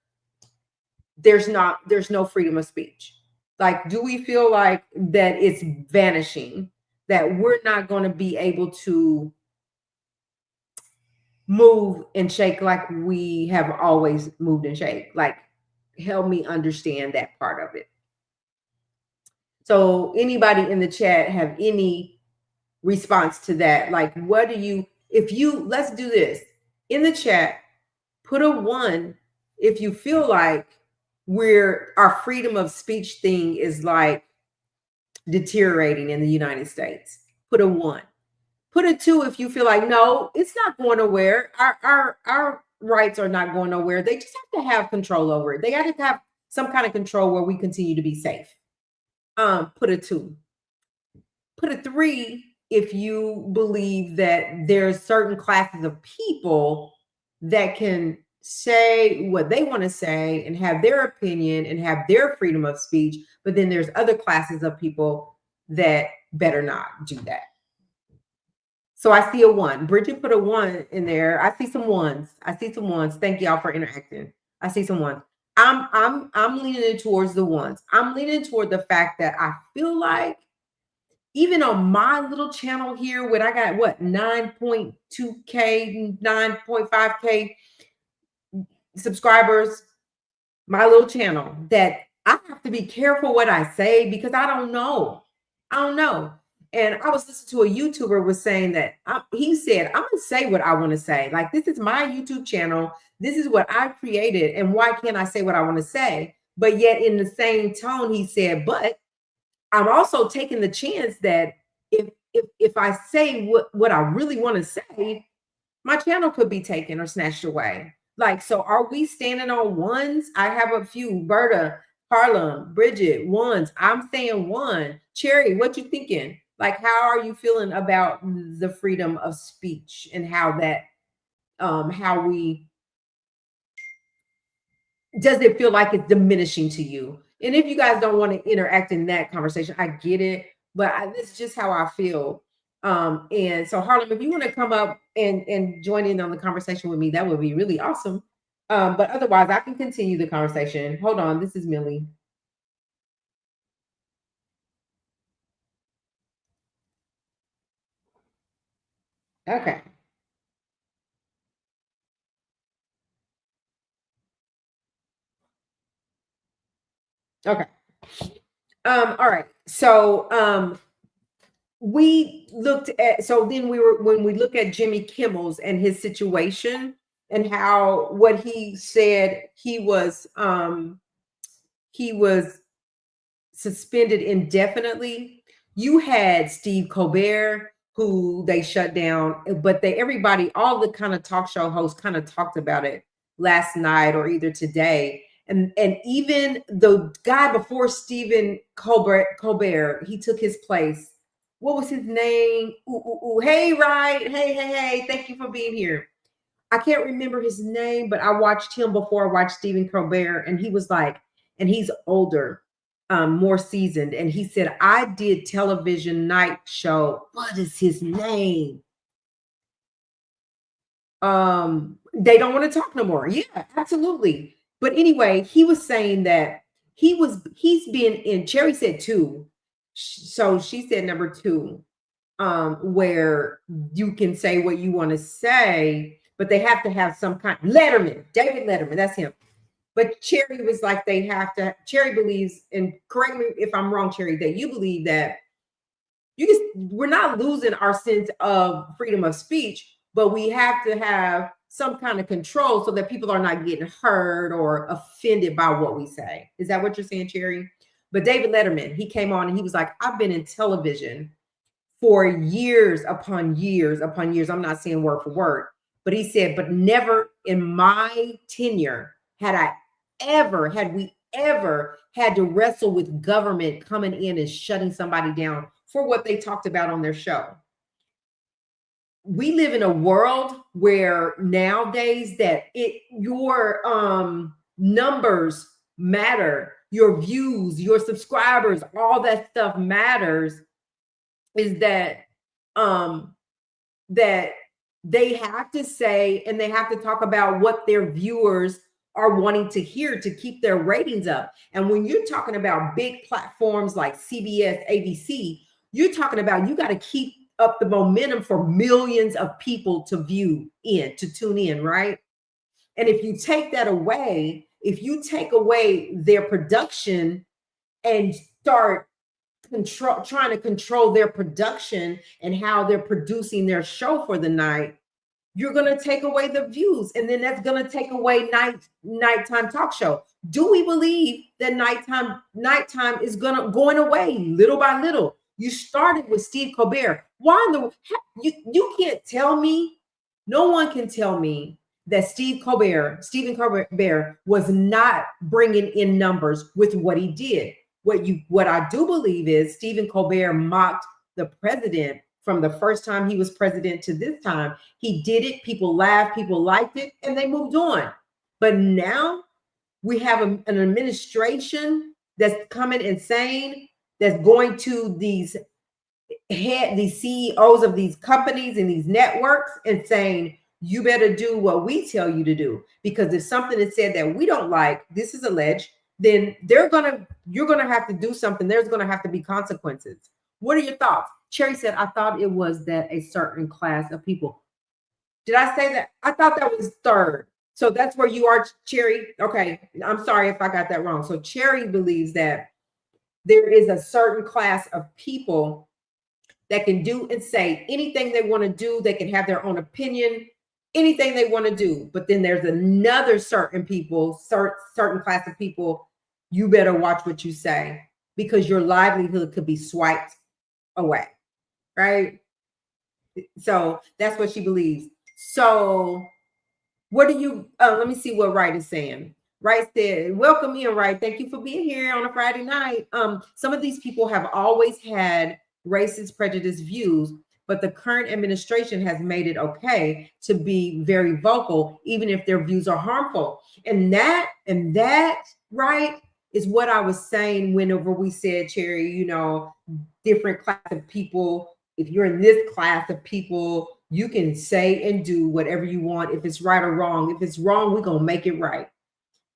there's no freedom of speech? Like, do we feel like that it's vanishing, that we're not going to be able to move and shake like we have always moved and shake? Like, help me understand that part of it. So anybody in the chat have any response to that? Like, what do you, if you, let's do this in the chat, put a 1 if you feel like our freedom of speech thing is like deteriorating in the United States. Put a 1. Put a 2 if you feel like, no, it's not going nowhere. Our rights are not going nowhere. They just have to have control over it. They got to have some kind of control where we continue to be safe. Put a 2. Put a 3 if you believe that there's certain classes of people that can say what they want to say and have their opinion and have their freedom of speech, but then there's other classes of people that better not do that. So I see a 1. Bridget put a 1 in there. I see some ones. Thank y'all for interacting. I see some ones. I'm leaning towards the ones. I'm leaning toward the fact that I feel like even on my little channel here, what I got, what, 9.2K, 9.5K subscribers, my little channel, that I have to be careful what I say because I don't know. And I was listening to a YouTuber was saying that he said, I'm going to say what I want to say. Like, this is my YouTube channel. This is what I created. And why can't I say what I want to say? But yet in the same tone, he said, but I'm also taking the chance that if I say what I really want to say, my channel could be taken or snatched away. Like, so are we standing on ones? I have a few. Berta, Harlem, Bridget, ones. I'm saying one. Cherry, what you thinking? Like, how are you feeling about the freedom of speech and how we, does it feel like it's diminishing to you? And if you guys don't want to interact in that conversation, I get it, but this is just how I feel. And so Harlem, if you want to come up and join in on the conversation with me, that would be really awesome. But otherwise, I can continue the conversation. Hold on, this is Millie. Okay. Okay. All right. So we looked at, so then we were, when we look at Jimmy Kimmel's and his situation and how what he said, he was suspended indefinitely. You had Steve Colbert, who they shut down, but they, everybody, all the kind of talk show hosts kind of talked about it last night or either today. And even the guy before Stephen Colbert, he took his place. What was his name? Ooh, ooh, ooh. Hey, right. Hey. Thank you for being here. I can't remember his name, but I watched him before I watched Stephen Colbert, and he was like, and he's older, more seasoned, and he said, I did television night show. What is his name? They don't want to talk no more. Yeah, absolutely. But anyway, he was saying that he's been in, Cherry said two. So she said number two, where you can say what you want to say, but they have to have some kind. Letterman, David Letterman, that's him. But Cherry was like, they have to. Cherry believes, and correct me if I'm wrong, Cherry, that you believe that we're not losing our sense of freedom of speech, but we have to have some kind of control so that people are not getting hurt or offended by what we say. Is that what you're saying, Cherry? But David Letterman, he came on and he was like, I've been in television for years upon years upon years. I'm not saying word for word, but he said, but never in my tenure had we ever had to wrestle with government coming in and shutting somebody down for what they talked about on their show. We live in a world where nowadays that your numbers matter, your views, your subscribers, all that stuff matters. Is that that they have to say and they have to talk about what their viewers are wanting to hear to keep their ratings up. And when you're talking about big platforms like CBS, ABC, you're talking about you got to keep up the momentum for millions of people to tune in, right? And if you take that away, if you take away their production and start trying to control their production and how they're producing their show for the night, you're going to take away the views, and then that's going to take away nighttime talk show. Do we believe that nighttime is going away little by little? You started with Steve Colbert. Why in the you can't tell me, no one can tell me that Stephen Colbert was not bringing in numbers with what he did. What I do believe is Stephen Colbert mocked the president from the first time he was president to this time. He did it, people laughed, people liked it, and they moved on. But now we have an administration that's coming and saying, that's going to these CEOs of these companies and these networks and saying, you better do what we tell you to do. Because if something is said that we don't like, this is alleged, then you're gonna have to do something. There's gonna have to be consequences. What are your thoughts? Cherry said, I thought it was that a certain class of people. Did I say that? I thought that was third. So that's where you are, Cherry. Okay. I'm sorry if I got that wrong. So Cherry believes that there is a certain class of people that can do and say anything they want to do. They can have their own opinion, anything they want to do. But then there's another certain class of people, you better watch what you say because your livelihood could be swiped away, right? So that's what she believes. So What do you, let me see what Wright is saying. Wright said, welcome in, Wright. Thank you for being here on a Friday night. Some of these people have always had racist, prejudiced views, but the current administration has made it okay to be very vocal, even if their views are harmful. And that, right, is what I was saying whenever we said, Cherry, different class of people. If you're in this class of people, you can say and do whatever you want. If it's right or wrong, if it's wrong, we're going to make it right.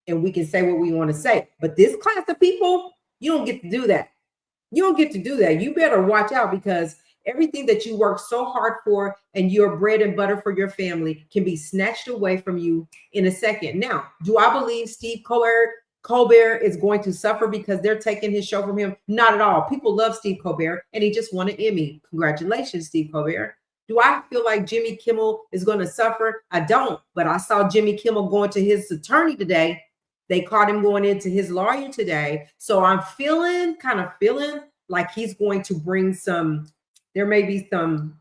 And we can say what we want to say. But this class of people, you don't get to do that. You don't get to do that. You better watch out, because everything that you work so hard for and your bread and butter for your family can be snatched away from you in a second. Now, do I believe Steve Colbert is going to suffer because they're taking his show from him? Not at all. People love Steve Colbert, and he just won an Emmy. Congratulations, Steve Colbert. Do I feel like Jimmy Kimmel is going to suffer? I don't. But I saw Jimmy Kimmel going to his attorney today. They caught him going into his lawyer today. So I'm feeling like he's going to bring there may be some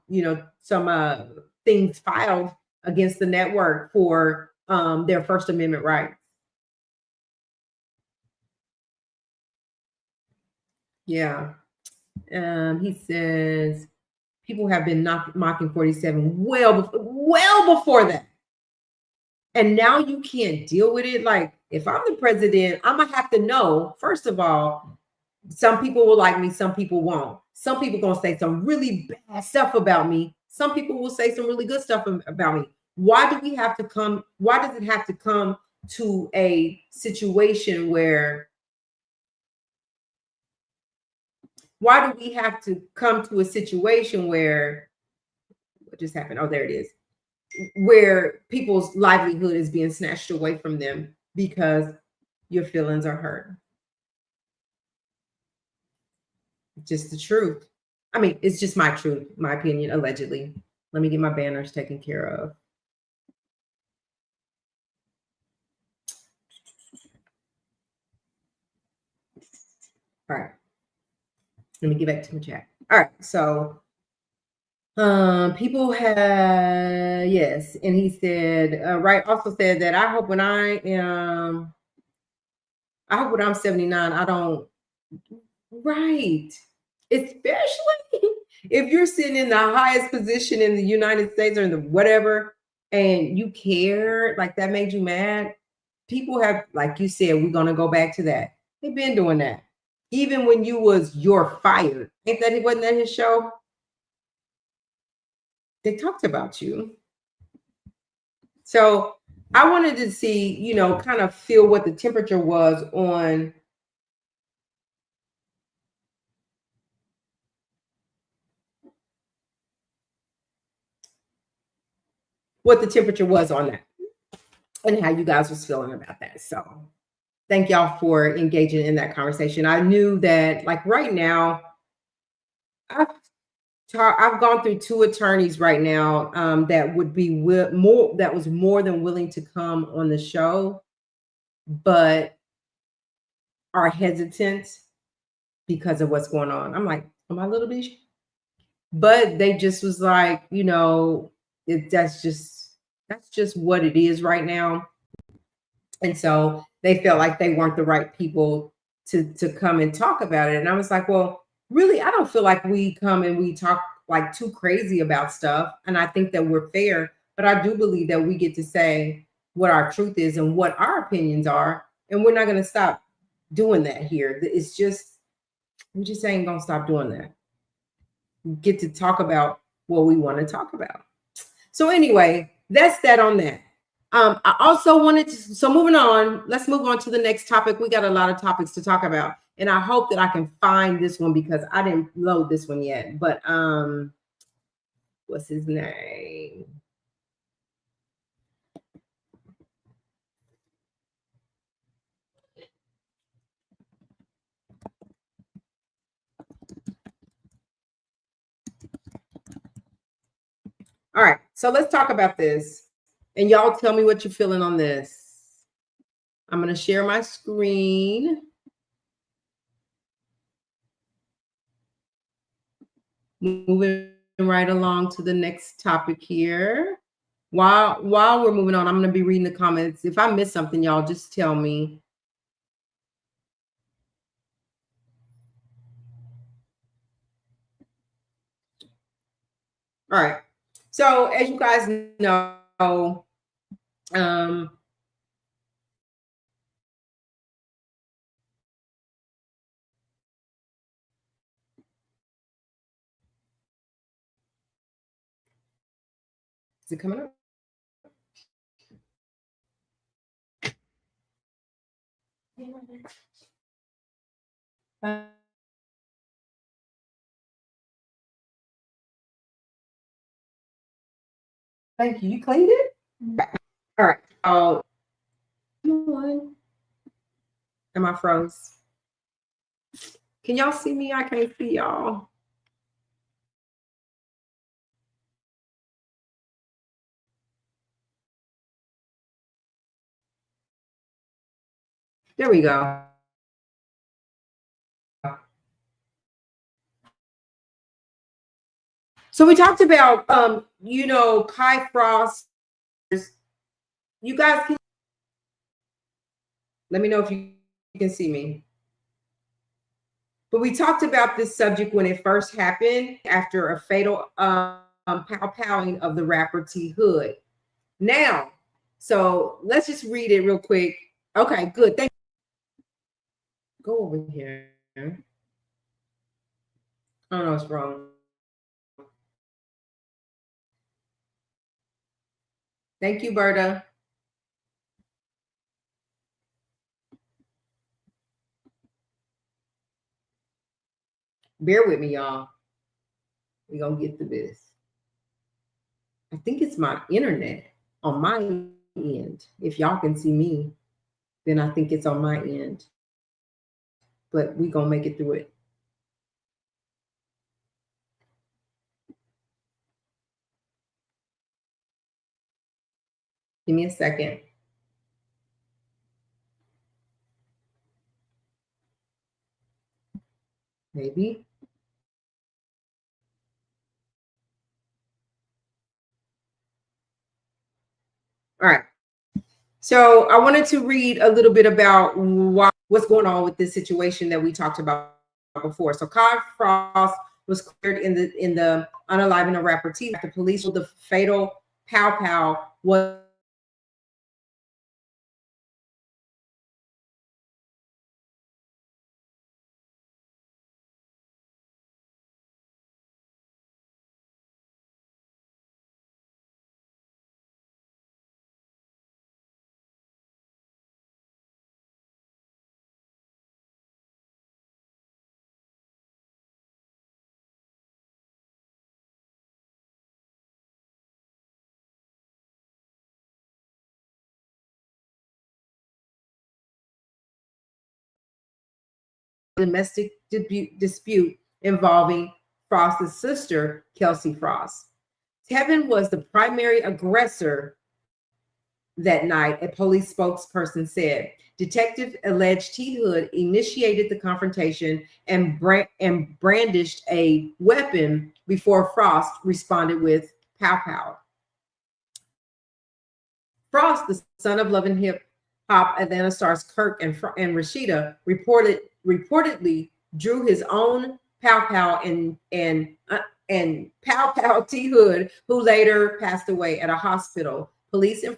things filed against the network for their First Amendment rights. Yeah. He says people have been mocking 47 well before that. And now you can't deal with it. Like, if I'm the president, I'm going to have to know, first of all, some people will like me, some people won't. Some people going to say some really bad stuff about me. Some people will say some really good stuff about me. Why does it have to come to a situation where what just happened? Oh, there it is. Where people's livelihood is being snatched away from them because your feelings are hurt. Just the truth. I mean, it's just my truth, my opinion, allegedly. Let me get my banners taken care of. All right. Let me get back to the chat. All right. So people have, yes. And he said, Wright also said that I hope when I'm 79, I don't, right. Especially if you're sitting in the highest position in the United States or in the whatever, and you care, like that made you mad. People have, like you said, we're going to go back to that. They've been doing that. Even when you're fired. Wasn't that his show? They talked about you. So I wanted to see, kind of feel what the temperature was on that and how you guys was feeling about that. So thank y'all for engaging in that conversation. I knew that, like, right now, I've gone through 2 attorneys right now that would be more than willing to come on the show, but are hesitant because of what's going on. I'm like, am I a little bitch? But they just was like, that's just what it is right now. And so they felt like they weren't the right people to come and talk about it. And I was like, well, really, I don't feel like we come and we talk like too crazy about stuff. And I think that we're fair, but I do believe that we get to say what our truth is and what our opinions are. And we're not going to stop doing that here. We just ain't going to stop doing that. We get to talk about what we want to talk about. So anyway, that's that on that. I also wanted to, so moving on, let's move on to the next topic. We got a lot of topics to talk about, and I hope that I can find this one because I didn't load this one yet. But what's his name? All right, so let's talk about this, and y'all tell me what you're feeling on this. I'm going to share my screen. Moving right along to the next topic here. While we're moving on, I'm going to be reading the comments. If I miss something, y'all just tell me. All right. So as you guys know, um, is it coming up? Thank you. You cleaned it? All right. Oh, am I froze? Can y'all see me? I can't see y'all. There we go. So we talked about Kai Frost. You guys can let me know if you can see me. But we talked about this subject when it first happened after a fatal pow-powing of the rapper T Hood. Now, so let's just read it real quick. Okay, good. Thank you. Go over here. I don't know what's wrong. Thank you, Berta. Bear with me, y'all. We're going to get through this. I think it's my internet on my end. If y'all can see me, then I think it's on my end. But we're going to make it through it. Give me a second. Maybe. All right. So I wanted to read a little bit about what's going on with this situation that we talked about before. So Kai Frost was cleared in the unaliving of rapper T. The police with the fatal pow pow was a domestic dispute involving Frost's sister, Kelsey Frost. Tevin was the primary aggressor that night, a police spokesperson said. Detective alleged T. Hood initiated the confrontation and brandished a weapon before Frost responded with pow pow. Frost, the son of Love and Hip Hop Atlanta stars Kirk and Rashida, reportedly drew his own pow pow and pow pow T. Hood, who later passed away at a hospital. Police and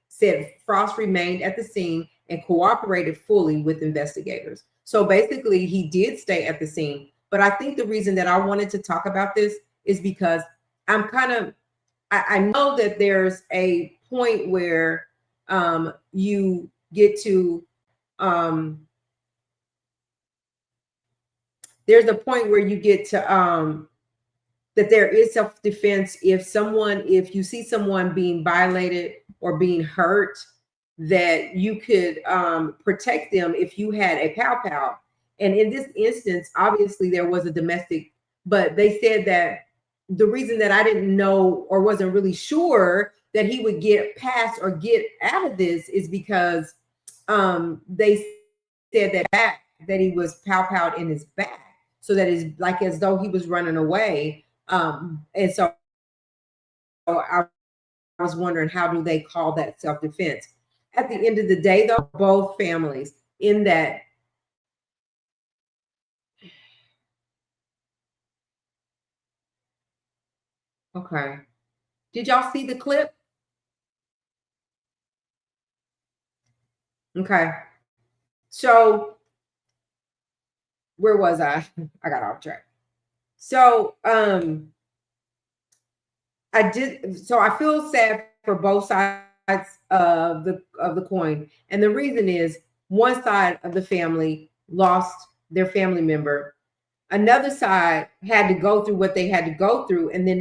said Frost remained at the scene and cooperated fully with investigators. So basically, he did stay at the scene. But I think the reason that I wanted to talk about this is because I know that there's a point where you get to there's a point where you get to that there is self-defense if you see someone being violated or being hurt, that you could protect them if you had a pow pow. And in this instance, obviously there was a domestic, but they said that the reason that I didn't know or wasn't really sure that he would get past or get out of this is because they said that he was pow powed in his back, so that is like as though he was running away. And so I was wondering, how do they call that self-defense? At the end of the day, though, both families in that. Okay. Did y'all see the clip? Okay. So where was I? I got off track. So I feel sad for both sides of the coin. And the reason is, one side of the family lost their family member. Another side had to go through what they had to go through. And then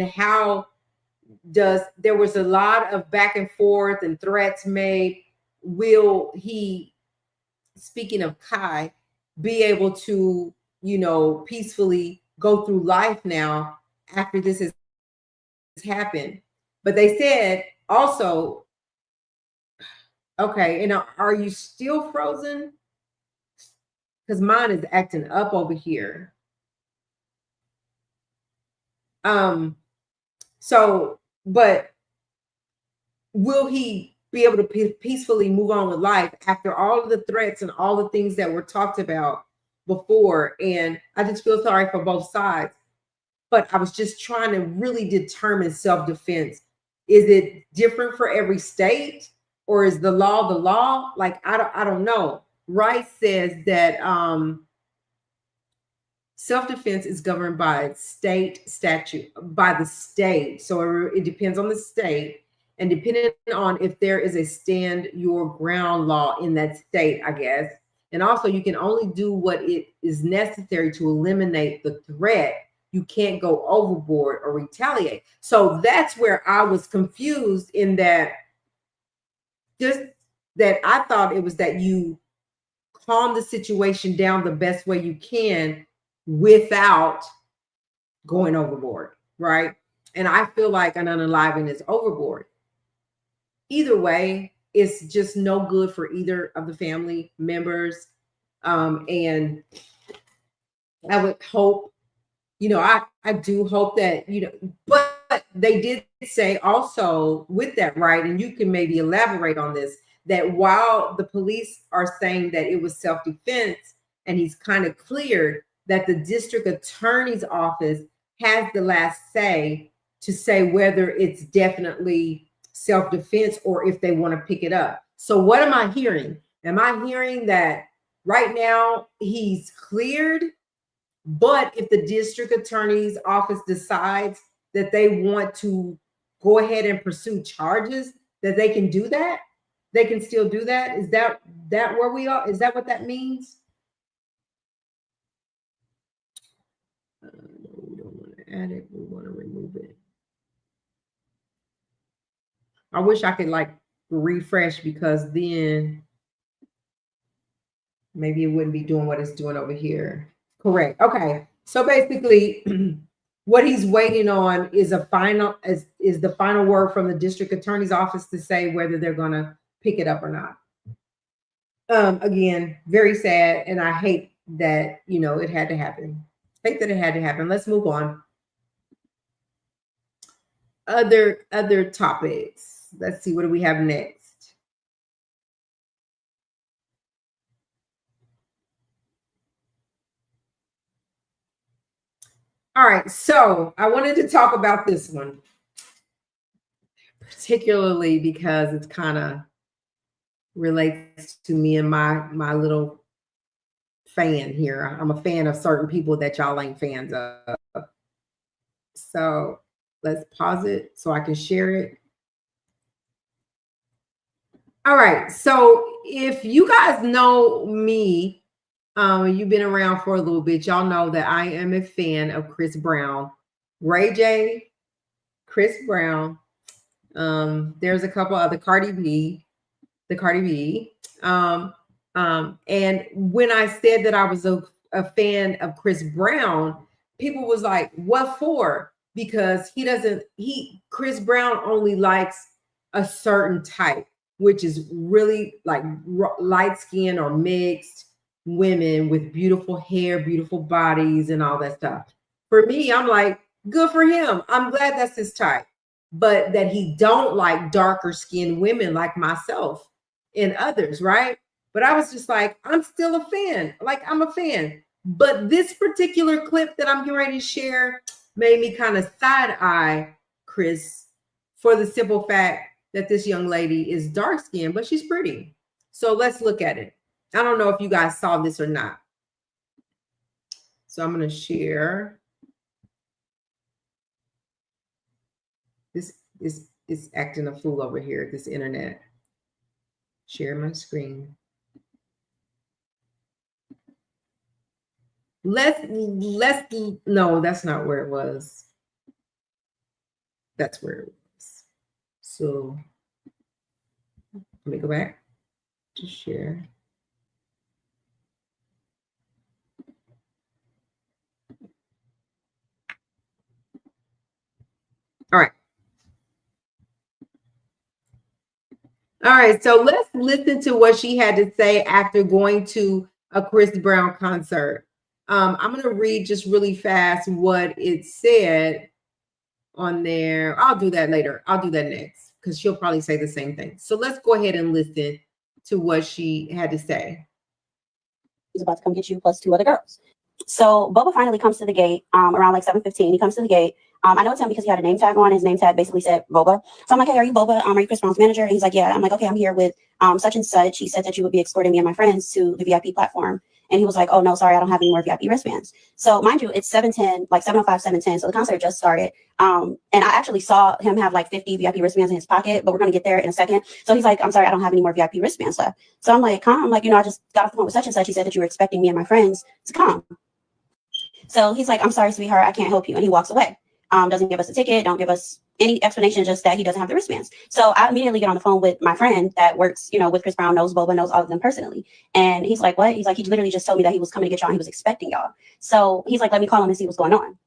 there was a lot of back and forth and threats made. Will he, speaking of Kai, be able to, peacefully go through life now after this has happened? But they said also, okay, and are you still frozen? Because mine is acting up over here. But will he be able to peacefully move on with life after all of the threats and all the things that were talked about before? And I just feel sorry for both sides. But I was just trying to really determine self-defense. Is it different for every state, or is the law the law? Like, I don't know. Rice says that self-defense is governed by state statute, by the state. So it depends on the state, and depending on if there is a stand your ground law in that state, I guess. And also, you can only do what it is necessary to eliminate the threat. You can't go overboard or retaliate. So that's where I was confused, in that I thought it was that you calm the situation down the best way you can without going overboard, right? And I feel like an unaliving is overboard. Either way, it's just no good for either of the family members. And I would hope, I do hope that, but they did say also with that, right? And you can maybe elaborate on this, that while the police are saying that it was self-defense and he's kind of cleared, that the district attorney's office has the last say to say whether it's definitely self-defense or if they want to pick it up. So what am I hearing? Am I hearing that right now he's cleared, but if the district attorney's office decides that they want to go ahead and pursue charges, that they can do that? They can still do that? Is that where we are? Is that what that means? We don't want to add it. We want to remove it. I wish I could refresh, because then maybe it wouldn't be doing what it's doing over here. Correct. Okay. So basically, what he's waiting on is the final word from the district attorney's office to say whether they're going to pick it up or not. Again, very sad, and I hate that it had to happen. Hate that it had to happen. Let's move on. Other topics. Let's see, what do we have next? All right, so I wanted to talk about this one, particularly because it's kind of relates to me and my little fan here. I'm a fan of certain people that y'all ain't fans of. So let's pause it so I can share it. All right, so if you guys know me, you've been around for a little bit, y'all know that I am a fan of Chris Brown, Ray J, Chris Brown. There's a couple other, Cardi B. And when I said that I was a fan of Chris Brown, people was like, what for? Because Chris Brown only likes a certain type, which is really like light skin or mixed women with beautiful hair, beautiful bodies, and all that stuff. For me, I'm like, good for him. I'm glad that's his type. but that he don't like darker skinned women like myself and others, right? But I was just like, I'm still a fan. Like, I'm a fan. But this particular clip that I'm getting ready to share made me kind of side eye Chris, for the simple fact that this young lady is dark skinned, but she's pretty. So let's look at it. I don't know if you guys saw this or not. So I'm going to share. This is acting a fool over here, this internet. Share my screen. Let's no, that's not where it was. That's where it was. So let me go back to share. All right. All right. So let's listen to what she had to say after going to a Chris Brown concert. I'm going to read just really fast what it said on there. I'll do that later. I'll do that next because she'll probably say the same thing. So let's go ahead and listen to what she had to say. He's about to come get you plus 2 other girls. So Boba finally comes to the gate around like 7:15. He comes to the gate. I know it's him because he had a name tag on. His name tag basically said Boba. So I'm like, hey, are you Boba? Are you Chris Brown's manager? And he's like, yeah. I'm like, okay, I'm here with such and such. He said that you would be escorting me and my friends to the VIP platform. And he was like, oh, no, sorry, I don't have any more VIP wristbands. So mind you, it's 7:10, like 7:05, 7:10. So the concert just started. And I actually saw him have like 50 VIP wristbands in his pocket, but we're going to get there in a second. So he's like, I'm sorry, I don't have any more VIP wristbands left. So I'm like, huh? I'm like, I just got off the phone with such and such. He said that you were expecting me and my friends to come. So he's like, I'm sorry, sweetheart, I can't help you. And he walks away. Doesn't give us a ticket, don't give us any explanation, just that he doesn't have the wristbands. So I immediately get on the phone with my friend that works, with Chris Brown, knows Boba, knows all of them personally. And he's like, what? He's like, he literally just told me that he was coming to get y'all and he was expecting y'all. So he's like, let me call him and see what's going on.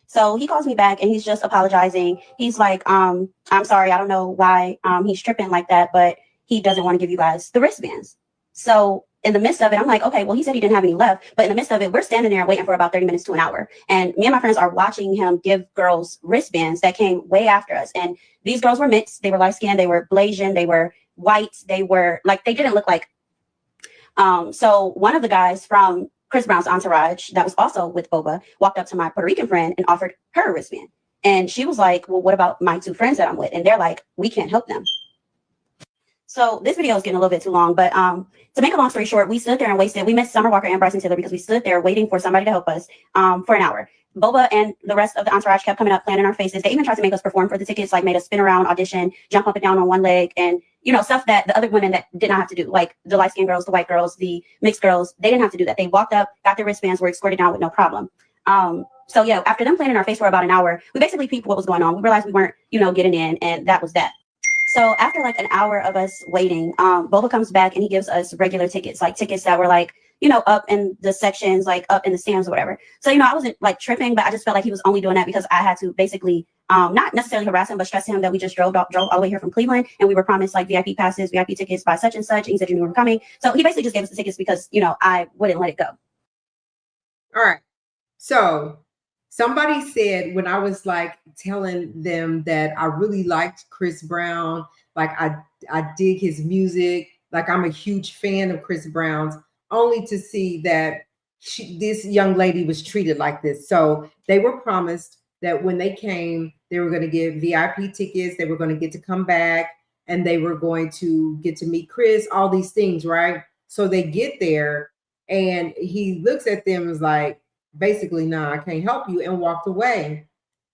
So he calls me back and he's just apologizing. He's like, I'm sorry, I don't know why he's tripping like that, but he doesn't want to give you guys the wristbands. So in the midst of it, I'm like, okay, well, he said he didn't have any left. But in the midst of it, we're standing there waiting for about 30 minutes to an hour. And me and my friends are watching him give girls wristbands that came way after us. And these girls were mixed. They were light skinned. They were Blasian. They were white. They were like, they didn't look like. So one of the guys from Chris Brown's entourage that was also with Boba walked up to my Puerto Rican friend and offered her a wristband. And she was like, well, what about my 2 friends that I'm with? And they're like, we can't help them. So this video is getting a little bit too long, but to make a long story short, we stood there and wasted. We missed Summer Walker and Bryson Tiller because we stood there waiting for somebody to help us for an hour. Boba and the rest of the entourage kept coming up, playing in our faces. They even tried to make us perform for the tickets, like made us spin around, audition, jump up and down on one leg, and stuff that the other women that did not have to do, like the light skinned girls, the white girls, the mixed girls. They didn't have to do that. They walked up, got their wristbands, were escorted down with no problem. So yeah, after them playing in our face for about an hour, we basically peeped what was going on. We realized we weren't, getting in, and that was that. So after like an hour of us waiting, Boba comes back and he gives us regular tickets, like tickets that were like, up in the sections, like up in the stands or whatever. So, I wasn't like tripping, but I just felt like he was only doing that because I had to basically not necessarily harass him, but stress him that we just drove all the way here from Cleveland and we were promised like VIP passes, VIP tickets by such and such. And he said you knew we were coming. So he basically just gave us the tickets because, I wouldn't let it go. All right. So somebody said when I was like telling them that I really liked Chris Brown, like I dig his music, like I'm a huge fan of Chris Brown's, only to see that this young lady was treated like this. So they were promised that when they came, they were going to get VIP tickets, they were going to get to come back, and they were going to get to meet Chris, all these things, right? So they get there and he looks at them and is like, basically, nah, I can't help you, and walked away.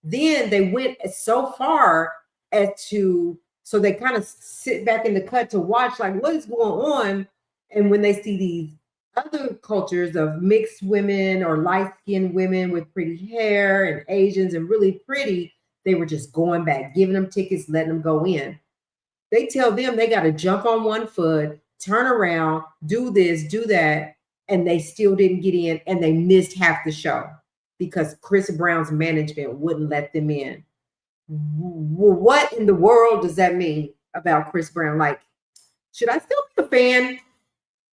Then they went so far as to, so they kind of sit back in the cut to watch like what is going on. And when they see these other cultures of mixed women or light-skinned women with pretty hair and Asians and really pretty, they were just going back, giving them tickets, letting them go in. They tell them they got to jump on one foot, turn around, do this, do that, and they still didn't get in, and they missed half the show because Chris Brown's management wouldn't let them in. What in the world does that mean about Chris Brown? Like, should I still be a fan?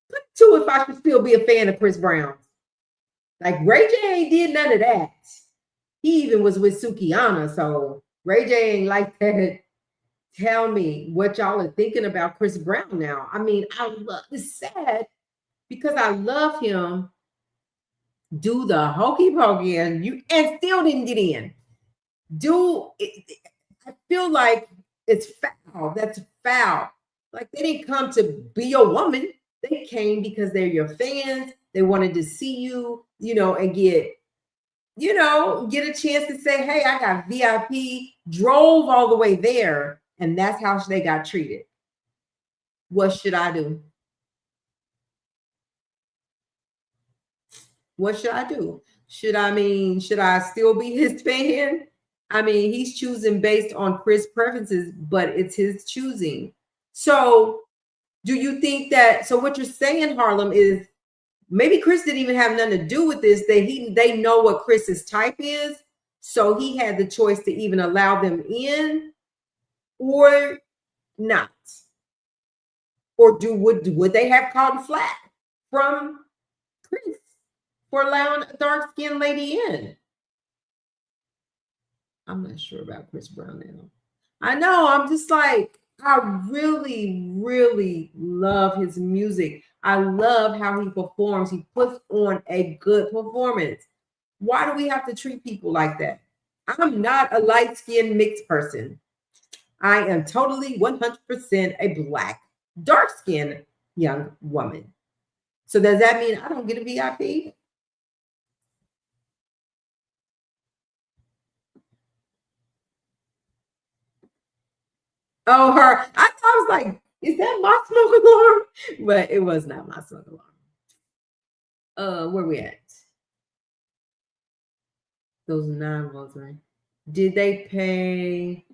Put it to if I should still be a fan of Chris Brown. Like Ray J ain't did none of that. He even was with Sukihana, so Ray J ain't like that. Tell me what y'all are thinking about Chris Brown now. I mean, it's sad because I love him. Do the hokey pokey and still didn't get in. I feel like it's foul. That's foul. Like they didn't come to be a woman. They came because they're your fans. They wanted to see you, and get a chance to say, hey, I got VIP, drove all the way there, and that's how they got treated. What should I do? What should I do? Should I still be his fan? I mean, he's choosing based on Chris' preferences, but it's his choosing. So do you think that, so what you're saying, Harlem, is maybe Chris didn't even have nothing to do with this, they know what Chris's type is, so he had the choice to even allow them in or not? Or would they have caught flack from Chris for allowing a dark-skinned lady in? I'm not sure about Chris Brown now. I know, I'm just like, I really, really love his music. I love how he performs. He puts on a good performance. Why do we have to treat people like that? I'm not a light-skinned mixed person. I am totally 100% a Black, dark-skinned young woman. So does that mean I don't get a VIP? Oh, her. I was like, is that my smoke alarm? But it was not my smoke alarm. Where we at? Those 9 votes, right? Did they pay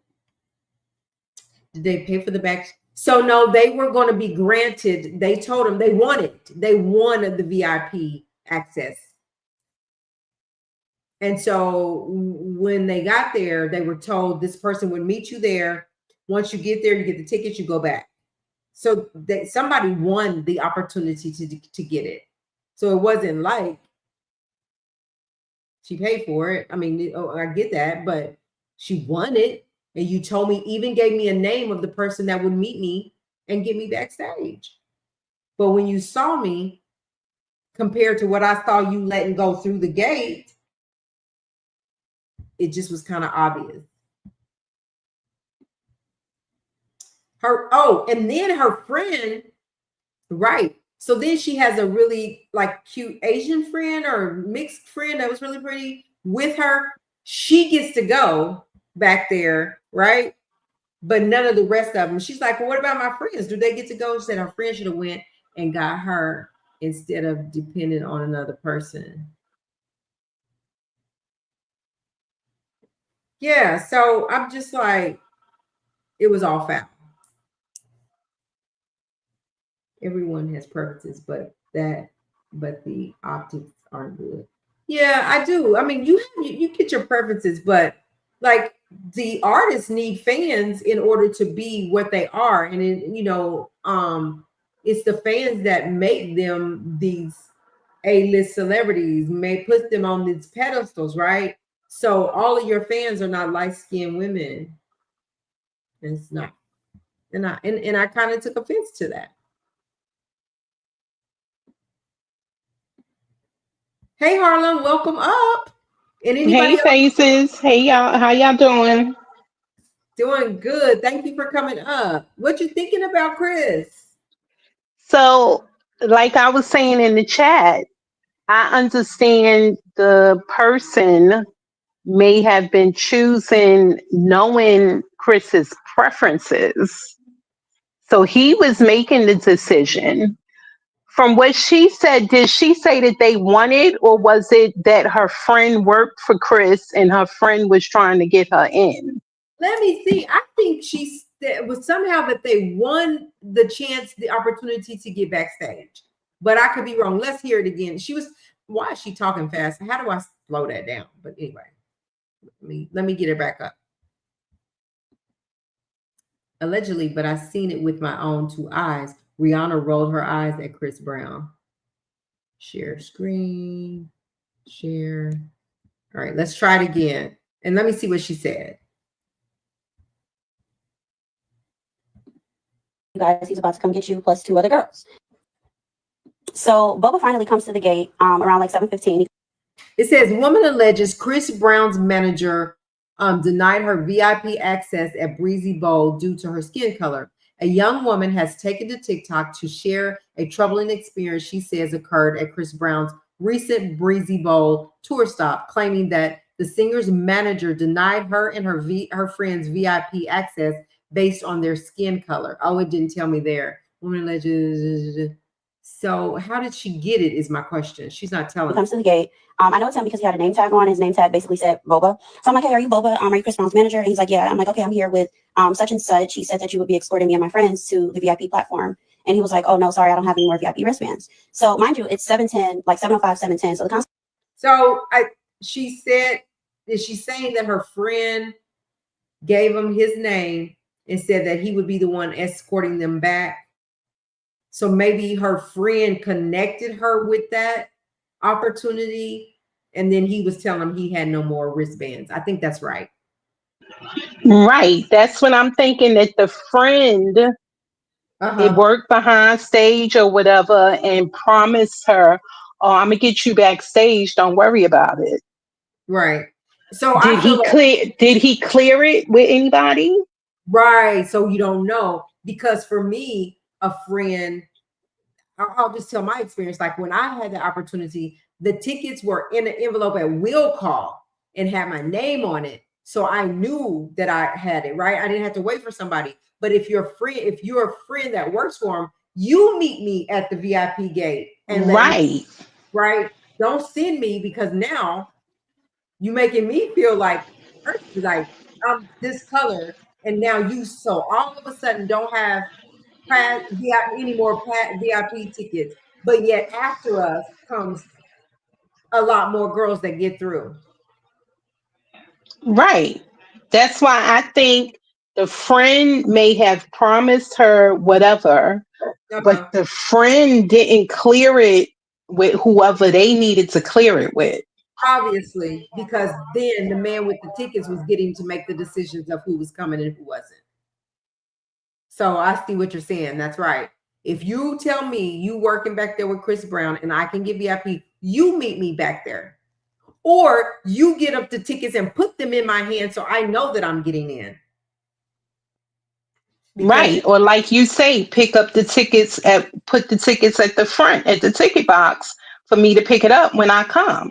for the back? So no, they were going to be granted. They told them they wanted the VIP access. And so when they got there, they were told this person would meet you there. Once you get there, you get the tickets, you go back. So somebody won the opportunity to get it. So it wasn't like she paid for it. I mean, I get that, but she won it. And you told me, even gave me a name of the person that would meet me and get me backstage. But when you saw me, compared to what I saw you letting go through the gate, it just was kind of obvious. And then her friend, right? So then she has a really like cute Asian friend or mixed friend that was really pretty with her. She gets to go back there, right? But none of the rest of them. She's like, well, what about my friends? Do they get to go? She said her friend should have went and got her instead of depending on another person. Yeah, so I'm just like, it was all foul. Everyone has preferences, but the optics aren't good. Yeah, I do. I mean, you get your preferences, but like the artists need fans in order to be what they are, and it's the fans that make them these A-list celebrities, may put them on these pedestals, right? So all of your fans are not light-skinned women. It's not, and I kind of took offense to that. Hey Harlem, welcome up. And Hey faces, hey y'all, how y'all doing? Doing good. Thank you for coming up. What you thinking about Chris? So, like I was saying in the chat, I understand the person may have been choosing knowing Chris's preferences. So he was making the decision. From what she said, did she say that they wanted, or was it that her friend worked for Chris and her friend was trying to get her in? Let me see. I think it was somehow that they won the opportunity to get backstage. But I could be wrong. Let's hear it again. Why is she talking fast? How do I slow that down? But anyway, let me get her back up. Allegedly, but I seen it with my own 2 eyes. Rihanna rolled her eyes at Chris Brown. Share screen. Share. All right, let's try it again. And let me see what she said. You guys, he's about to come get you plus two other girls. So Bubba finally comes to the gate around like 7:15. It says, woman alleges Chris Brown's manager denied her VIP access at Breezy Bowl due to her skin color. A young woman has taken to TikTok to share a troubling experience she says occurred at Chris Brown's recent Breezy Bowl tour stop, claiming that the singer's manager denied her and her friends VIP access based on their skin color. Oh, it didn't tell me there. Woman alleges. So how did she get it is my question. She's not telling He comes to the gate. I know it's him because he had a name tag on. His name tag basically said Boba. So I'm like, hey, are you Boba? Are you Chris Brown's manager? And he's like, yeah. I'm like, okay, I'm here with such and such. He said that you would be escorting me and my friends to the VIP platform. And he was like, oh, no, sorry, I don't have any more VIP wristbands. So mind you, it's 7:10, like 7:05, 7:10. So the concert. So she said, is she saying that her friend gave him his name and said that he would be the one escorting them back? So maybe her friend connected her with that opportunity, and then he was telling him he had no more wristbands. I think that's right. Right. That's what I'm thinking, that the friend it worked behind stage or whatever and promised her, oh, I'm gonna get you backstage. Don't worry about it. Right. So Did he clear it with anybody? Right. So you don't know, because for me, a friend, I'll just tell my experience. Like when I had the opportunity, the tickets were in an envelope at will call and had my name on it. So I knew that I had it, right? I didn't have to wait for somebody. But if you're a friend that works for them, you meet me at the VIP gate and right. Right. Don't send me, because now you making me feel like I'm this color, and now you so all of a sudden don't have any more VIP tickets, but yet after us comes a lot more girls that get through. Right. That's why I think the friend may have promised her whatever, but the friend didn't clear it with whoever they needed to clear it with. Obviously, because then the man with the tickets was getting to make the decisions of who was coming and who wasn't. So I see what you're saying. That's right. If you tell me you working back there with Chris Brown and I can get VIP, you meet me back there. Or you get up the tickets and put them in my hand so I know that I'm getting in. Right. Or like you say, put the tickets at the front at the ticket box for me to pick it up when I come.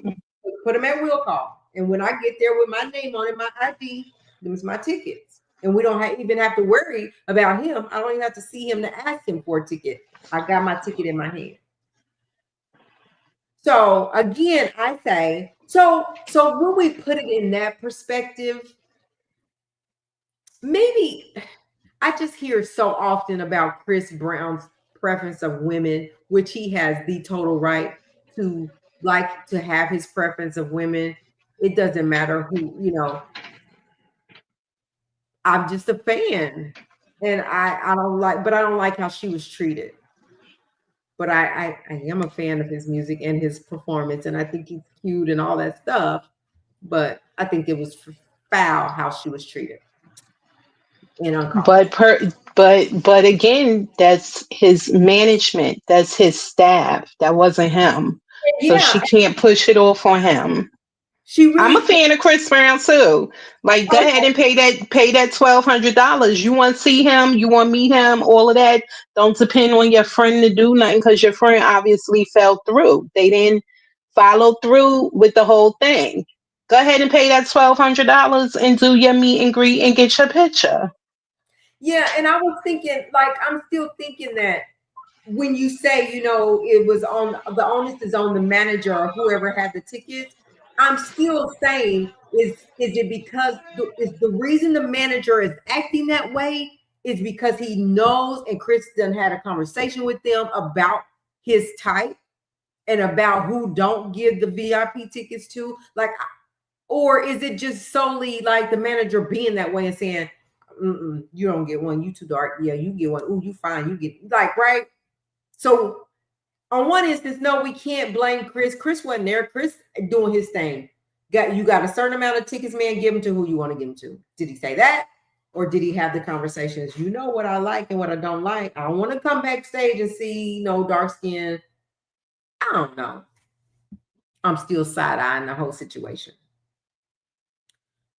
Put them at will call. And when I get there with my name on it, my ID, them's my tickets. And we don't even have to worry about him. I don't even have to see him to ask him for a ticket. I got my ticket in my hand. So again, I say, so when we put it in that perspective, maybe I just hear so often about Chris Brown's preference of women, which he has the total right to like to have his preference of women. It doesn't matter who, I'm just a fan. And I don't like how she was treated. But I am a fan of his music and his performance, and I think he's cute and all that stuff. But I think it was foul how she was treated. But again, that's his management, that's his staff. That wasn't him. So she can't push it off on him. I'm a fan of Chris Brown too. Like, go ahead and pay that $1,200. You want to see him, you want to meet him, all of that. Don't depend on your friend to do nothing, because your friend obviously fell through. They didn't follow through with the whole thing. Go ahead and pay that $1,200 and do your meet and greet and get your picture. Yeah, and I was thinking, like, I'm still thinking that when you say, it was on the onus is on the manager or whoever had the tickets, I'm still saying, is it because is the reason the manager is acting that way is because he knows, and Chris done had a conversation with them about his type and about who don't give the VIP tickets to, like, or is it just solely like the manager being that way and saying, you don't get one, you too dark. Yeah, you get one. Ooh, you fine. You get, like, right. So on one instance, no, we can't blame Chris. Chris wasn't there. Chris doing his thing. You got a certain amount of tickets, man. Give them to who you want to give them to. Did he say that? Or did he have the conversations? You know what I like and what I don't like. I don't want to come backstage and see dark skin. I don't know. I'm still side-eyeing the whole situation.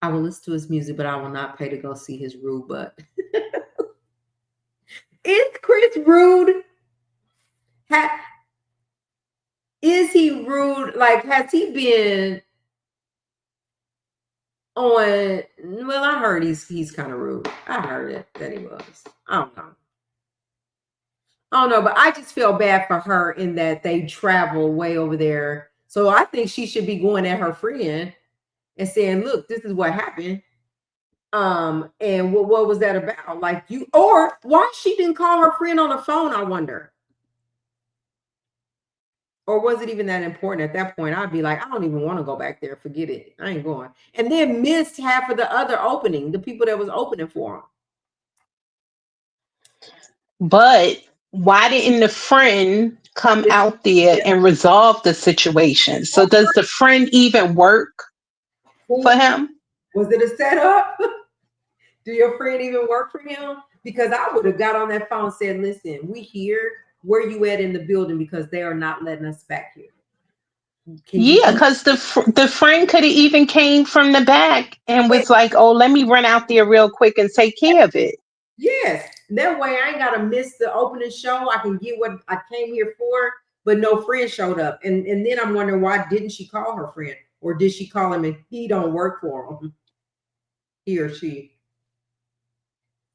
I will listen to his music, but I will not pay to go see his rude butt. Is Chris rude? Is he rude? Like, has he been on? Well, I heard he's kind of rude. I heard it that he was. I don't know, but I just feel bad for her in that they travel way over there. So I think she should be going at her friend and saying, "Look, this is what happened." And what was that about? Like, or why she didn't call her friend on the phone? I wonder. Or was it even that important at that point? I'd be like, I don't even want to go back there. Forget it. I ain't going. And then missed half of the other opening, the people that was opening for him. But why didn't the friend come out there and resolve the situation? So does the friend even work for him? Was it a setup? Do your friend even work for him? Because I would have got on that phone and said, listen, we here. Where you at in the building? Because they are not letting us back here. Yeah, because the friend could have even came from the back and was like, oh, let me run out there real quick and take care of it. Yes. That way I ain't got to miss the opening show. I can get what I came here for, but no friend showed up. And then I'm wondering, why didn't she call her friend? Or did she call him and he don't work for him? He or she.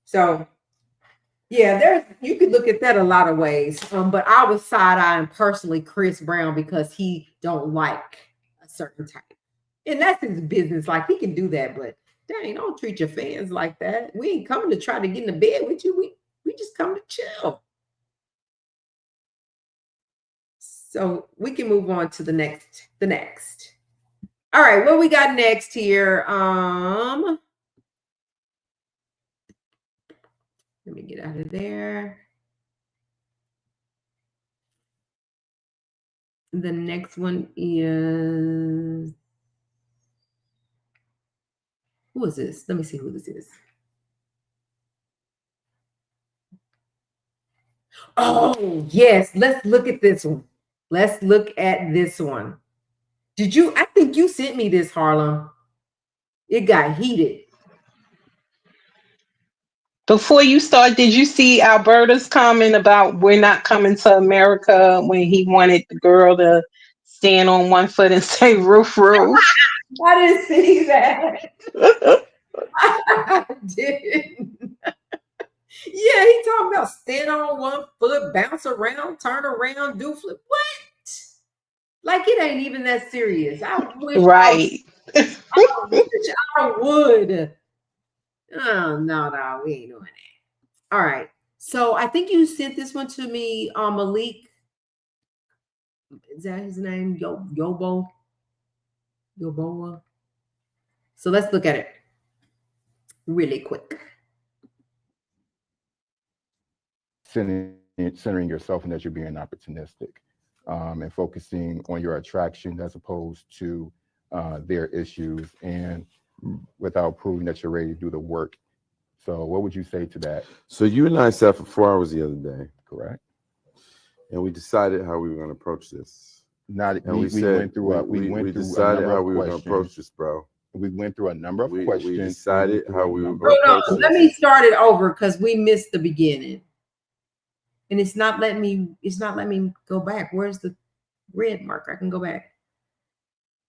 So, yeah, you could look at that a lot of ways. But I was side-eyeing personally Chris Brown because he don't like a certain type. And that's his business. Like, he can do that, but dang, don't treat your fans like that. We ain't coming to try to get in the bed with you. We just come to chill. So we can move on to the next. All right, what we got next here? Let me get out of there. The next one is, who is this? Let me see who this is. Oh, yes. Let's look at this one. I think you sent me this, Harlem. It got heated. Before you start, did you see Alberta's comment about we're not coming to America when he wanted the girl to stand on one foot and say roof, roof? I didn't see that. I didn't. Yeah, he talking about stand on one foot, bounce around, turn around, do flip. What? Like, it ain't even that serious. I wish right. I would. Oh, no, we ain't doing that. All right. So I think you sent this one to me, Malik. Is that his name? Yoboa. So let's look at it really quick. Centering yourself and that you're being opportunistic, and focusing on your attraction as opposed to their issues, and without proving that you're ready to do the work. So what would you say to that? So you and I sat for 4 hours the other day. Correct. And we decided how we were going to approach this. We decided how we were going to approach this, bro. We went through a number of questions. We decided how we were going to approach this. Let me start it over because we missed the beginning. And it's not letting me go back. Where's the red marker? I can go back.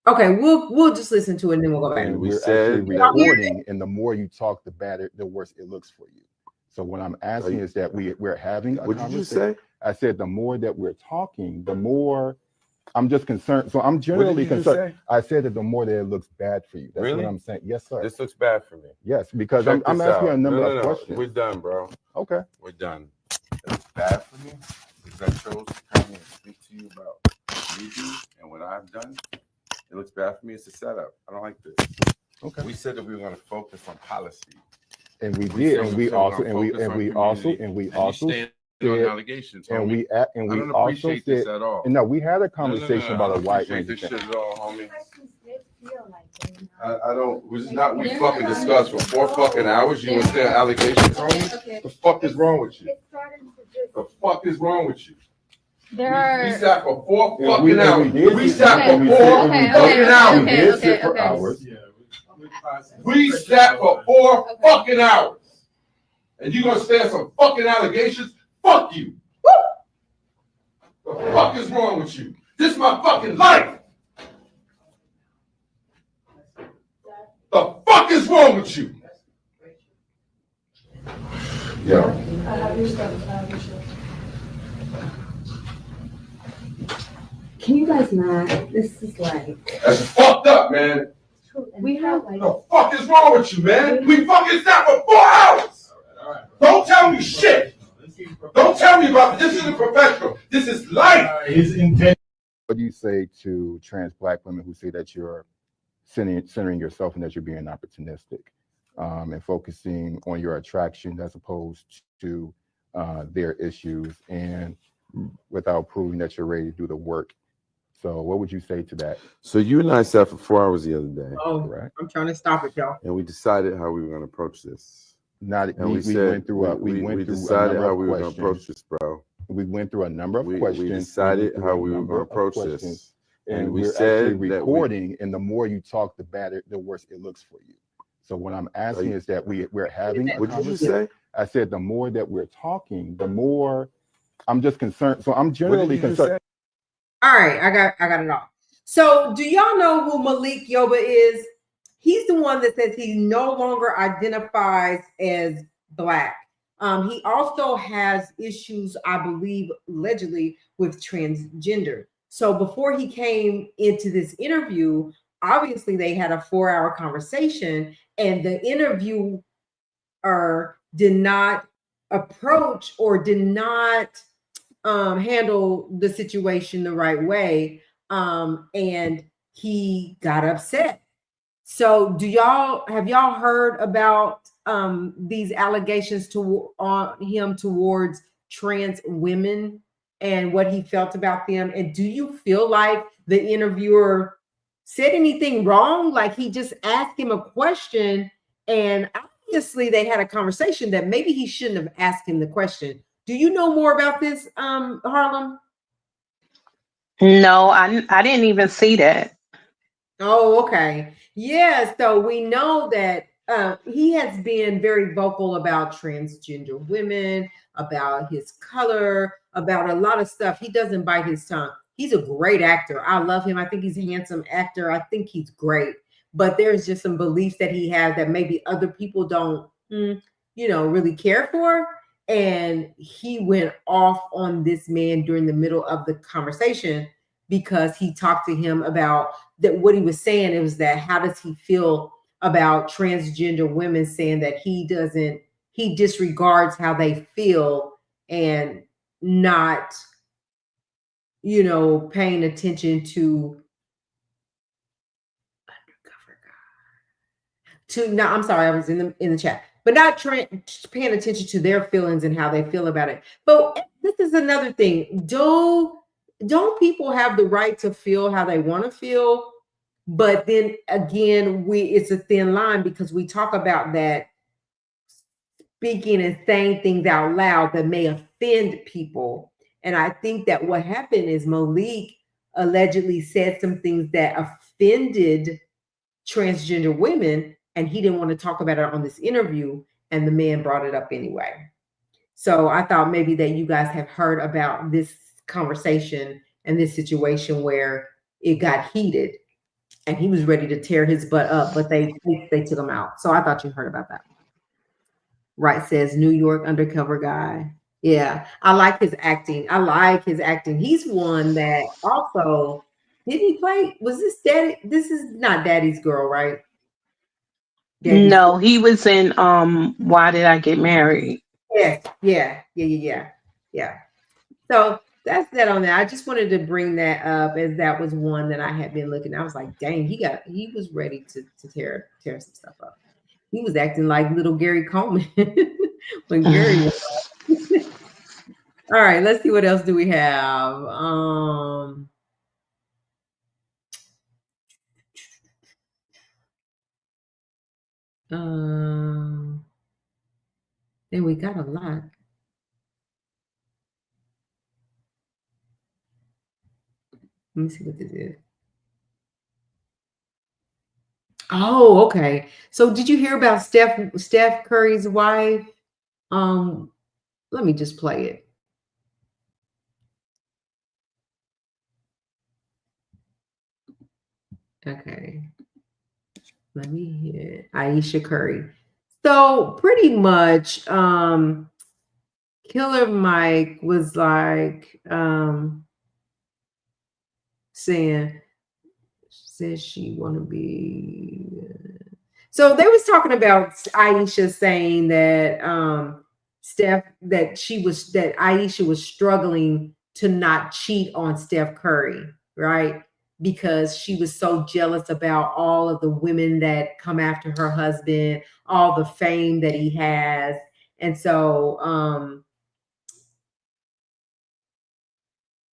Okay, we'll just listen to it and then we'll go back. And we said recording, and the more you talk, the better, the worse it looks for you. So what I'm asking is that we're having a conversation. What did you say? I said the more that we're talking, the more I'm just concerned. So I'm generally concerned. I said that the more that it looks bad for you. That's really what I'm saying. Yes, sir. This looks bad for me. Yes, because I'm asking a number of questions. We're done, bro. Okay. We're done. It looks bad for me because I chose to come here and speak to you about me and what I've done. It looks bad for me. It's a setup. I don't like this. Okay. We said that we were going to focus on policy. And we did, and we also stand on allegations. And we I don't appreciate this at all. No, we had a conversation about a wide range of things. This shit at all, homie. I don't. Was not we fucking discussed for 4 fucking hours? You want to say allegations on me? The fuck is wrong with you? The fuck is wrong with you? We sat for 4 fucking hours. We sat for 4 fucking hours. We did sit for hours. We sat for 4 fucking hours. And you gonna stand some fucking allegations? Fuck you. The fuck is wrong with you? This is my fucking life. The fuck is wrong with you? Yo. Can you guys not? This is like. That's fucked up, man. We have like. The fuck is wrong with you, man? We fucking sat for 4 hours. Don't tell me shit. Don't tell me about it. This isn't professional. This is life. What do you say to trans Black women who say that you're centering yourself and that you're being opportunistic and focusing on your attraction as opposed to their issues and without proving that you're ready to do the work? So what would you say to that? So you and I sat for 4 hours the other day. Oh, Correct. I'm trying to stop it, y'all. And we decided how we were going to approach this. Not And we went through we decided how we were going to approach this, bro. We went through a number of We questions. decided how we were going to approach this. And we we're said actually that recording, and the more you talk, the better, the worse it looks for you. So what I'm asking is that we're having. What did you just say? I said the more that we're talking, the more I'm just concerned. So I'm generally concerned. All right, I got it all. So do y'all know who Malik Yoba is? He's the one that says he no longer identifies as Black. He also has issues, I believe, allegedly with transgender. So before he came into this interview, obviously they had a 4-hour conversation, and the interviewer did not approach or did not handle the situation the right way, and he got upset. So have y'all heard about these allegations on him towards trans women and what he felt about them? And do you feel like the interviewer said anything wrong? Like he just asked him a question, and obviously they had a conversation that maybe he shouldn't have asked him the question. Do you know more about this, Harlem? No, I didn't even see that. Oh, okay. Yeah, so we know that he has been very vocal about transgender women, about his color, about a lot of stuff. He doesn't bite his tongue. He's a great actor. I love him. I think he's a handsome actor. I think he's great. But there's just some beliefs that he has that maybe other people don't, really care for. And he went off on this man during the middle of the conversation because he talked to him about that. What he was saying, it was that how does he feel about transgender women, saying that he disregards how they feel and not, paying attention to no, I'm sorry, I was in the chat, but not paying attention to their feelings and how they feel about it. But this is another thing. Don't people have the right to feel how they want to feel? But then again, it's a thin line because we talk about that speaking and saying things out loud that may offend people. And I think that what happened is Malik allegedly said some things that offended transgender women, and he didn't want to talk about it on this interview, and the man brought it up anyway. So I thought maybe that you guys have heard about this conversation and this situation where it got heated and he was ready to tear his butt up, but they took him out. So I thought you heard about that. Right, says New York undercover guy. Yeah, I like his acting. He's one that also, did he play? Was this Daddy? This is not Daddy's Girl, right? Daddy's No, Girl. he was in Why Did I Get Married? Yeah. So that's that on that. I just wanted to bring that up as that was one that I had been looking. I was like, dang, he was ready to tear some stuff up. He was acting like little Gary Coleman when Gary was all right, let's see what else do we have. Then we got a lot. Let me see what this is. Oh, okay. So did you hear about Steph Curry's wife? Let me just play it. Okay. Let me hit Aisha Curry. So pretty much, Killer Mike was like saying, says she want to be. So they was talking about Aisha saying that that Aisha was struggling to not cheat on Steph Curry, right? Because she was so jealous about all of the women that come after her husband, all the fame that he has. And so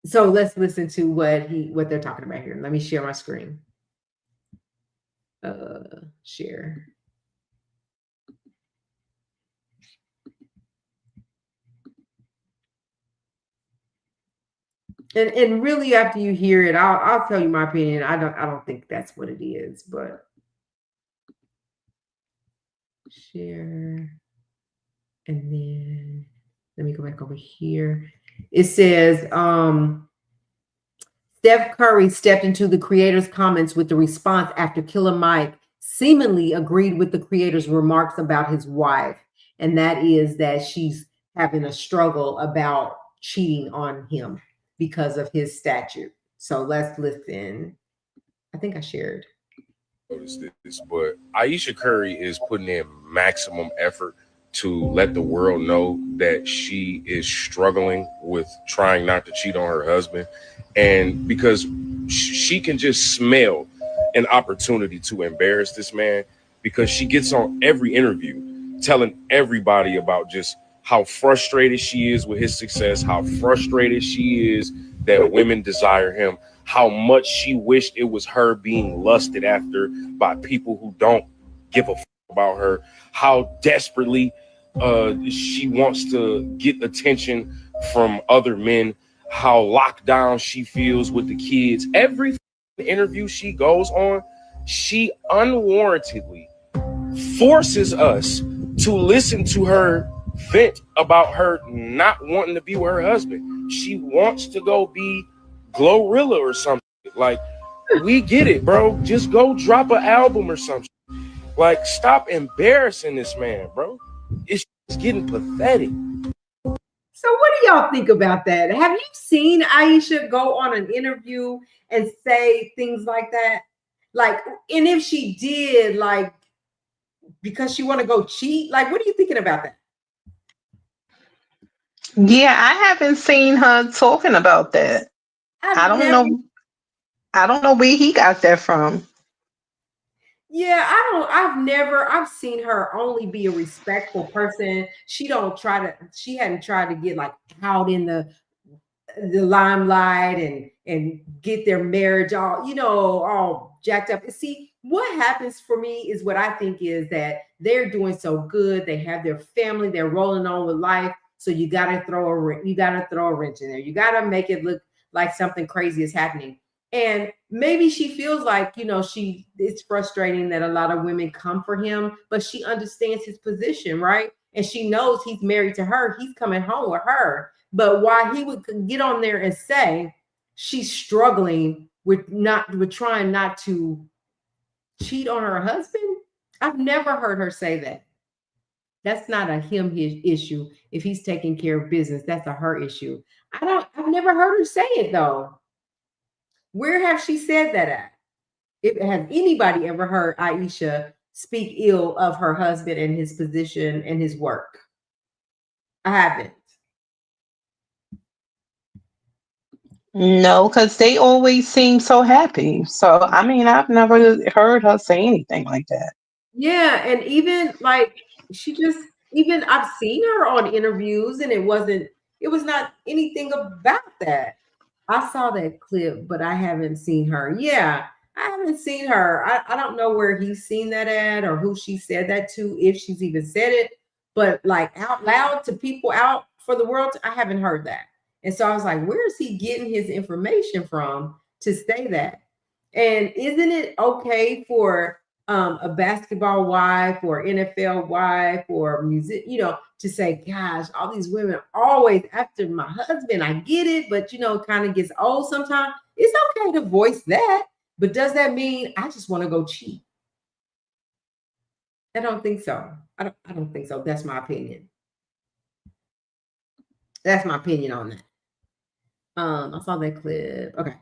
so let's listen to what they're talking about here. Let me share my screen. Share. And really, after you hear it, I'll tell you my opinion. I don't think that's what it is, but share, and then let me go back over here. It says Steph Curry stepped into the creator's comments with the response after Killer Mike seemingly agreed with the creator's remarks about his wife, and that is that she's having a struggle about cheating on him because of his statute. So let's listen. I think I shared. This, but Aisha Curry is putting in maximum effort to let the world know that she is struggling with trying not to cheat on her husband. And because she can just smell an opportunity to embarrass this man, because she gets on every interview telling everybody about just how frustrated she is with his success, how frustrated she is that women desire him, how much she wished it was her being lusted after by people who don't give a fuck about her, how desperately she wants to get attention from other men, how locked down she feels with the kids. Every interview she goes on, she unwarrantedly forces us to listen to her vent about her not wanting to be with her husband. She wants to go be Glorilla or something. Like, we get it, bro. Just go drop an album or something. Like, stop embarrassing this man, bro. It's getting pathetic. So what do y'all think about that? Have you seen Aisha go on an interview and say things like that? Like, and if she did, like, because she want to go cheat, like, what are you thinking about that? Yeah, I haven't seen her talking about that. I don't know. I don't know where he got that from. Yeah, I've seen her only be a respectful person. She hadn't tried to get like out in the limelight and get their marriage all jacked up. And see, what happens for me is what I think is that they're doing so good. They have their family, they're rolling on with life. So you gotta throw a wrench in there. You gotta make it look like something crazy is happening. And maybe she feels like, it's frustrating that a lot of women come for him, but she understands his position, right? And she knows he's married to her. He's coming home with her. But why he would get on there and say she's struggling with trying not to cheat on her husband, I've never heard her say that. That's not a him issue. If he's taking care of business, that's a her issue. I've never heard her say it though. Where have she said that at? Has anybody ever heard Aisha speak ill of her husband and his position and his work? I haven't. No, because they always seem so happy. So, I mean, I've never heard her say anything like that. Yeah, and even like even I've seen her on interviews and it was not anything about that. I saw that clip, but I haven't seen her. Yeah. I haven't seen her. I don't know where he's seen that at or who she said that to, if she's even said it, but like out loud to people out for the world, I haven't heard that. And so I was like, where is he getting his information from to say that? And isn't it okay for a basketball wife or NFL wife or music, to say, gosh, all these women are always after my husband. I get it, but kind of gets old sometimes. It's okay to voice that. But does that mean I just want to go cheat? I don't think so. I don't think so. That's my opinion. That's my opinion on that. I saw that clip. Okay.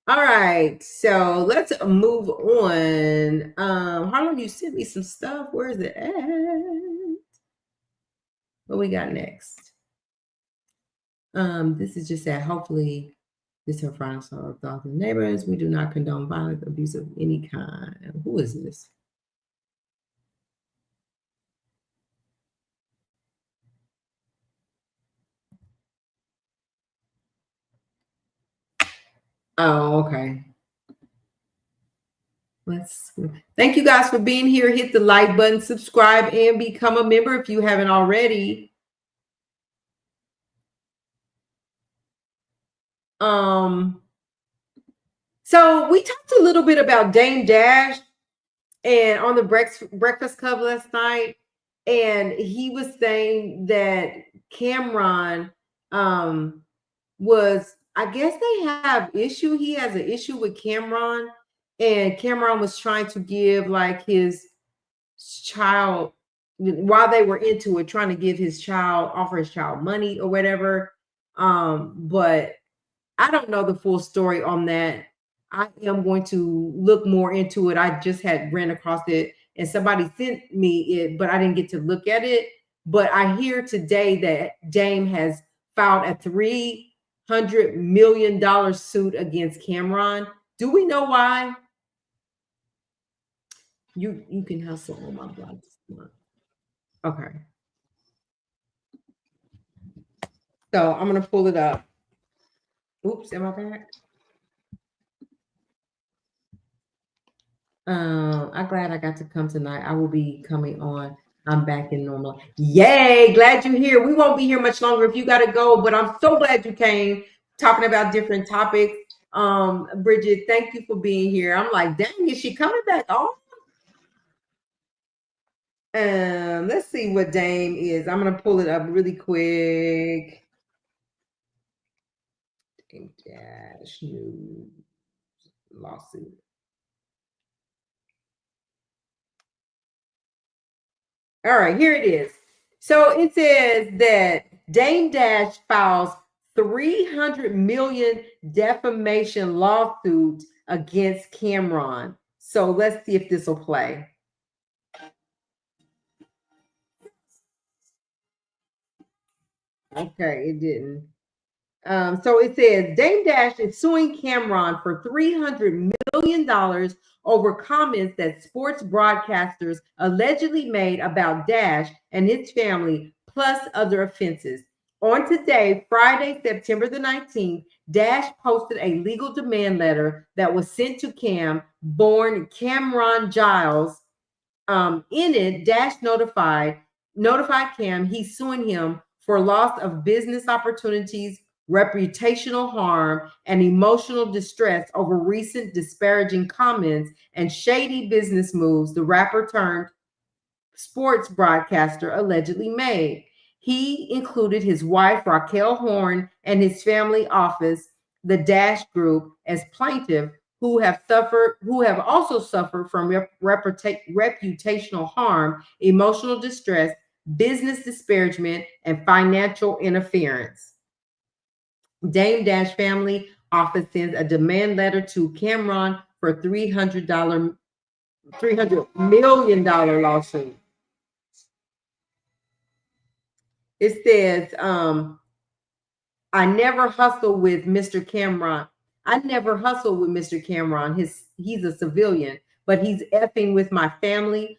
All right. So let's move on. Harlan, you sent me some stuff. Where is it at? What we got next? This is just that hopefully this is her final thoughts of the neighbors. We do not condone violence, abuse of any kind. Who is this? Oh, okay. Thank you guys for being here. Hit the like button, subscribe, and become a member if you haven't already. So we talked a little bit about Dame Dash and on the Breakfast Club last night, and he was saying that Cameron was, I guess they have issue. He has an issue with Cameron, and Cameron was trying to give like his child while they were into it, trying to give his child, offer his child money or whatever. But I don't know the full story on that. I am going to look more into it. I just had ran across it and somebody sent me it, but I didn't get to look at it. But I hear today that Dame has filed a $300 million suit against Cameron. Do we know why? You can hustle on my blog. Okay. So I'm going to pull it up. Oops, am I back? I'm glad I got to come tonight. I will be coming on. I'm back in normal. Yay, glad you're here. We won't be here much longer if you got to go, but I'm so glad you came talking about different topics. Bridget, thank you for being here. I'm like, dang, is she coming back on? Let's see what Dame is. I'm going to pull it up really quick. Dame Dash News lawsuit. All right, here it is. So it says that Dame Dash files 300 million defamation lawsuit against Cameron. So let's see if this will play. Okay, it didn't. So it says Dame Dash is suing Cameron for $300 million over comments that sports broadcasters allegedly made about Dash and his family, plus other offenses. On today, Friday, September the 19th, Dash posted a legal demand letter that was sent to Cam, born Cameron Giles. In it, Dash notified Cam he's suing him for loss of business opportunities, reputational harm, and emotional distress over recent disparaging comments and shady business moves the rapper turned sports broadcaster allegedly made. He included his wife, Raquel Horn, and his family office, the Dash Group, as plaintiff, who have also suffered from reputational harm, emotional distress, business disparagement, and financial interference. Dame Dash family office sends a demand letter to Cameron for $300 million lawsuit. It says, I never hustle with Mr. Cameron. I never hustle with Mr. Cameron. He's a civilian, but he's effing with my family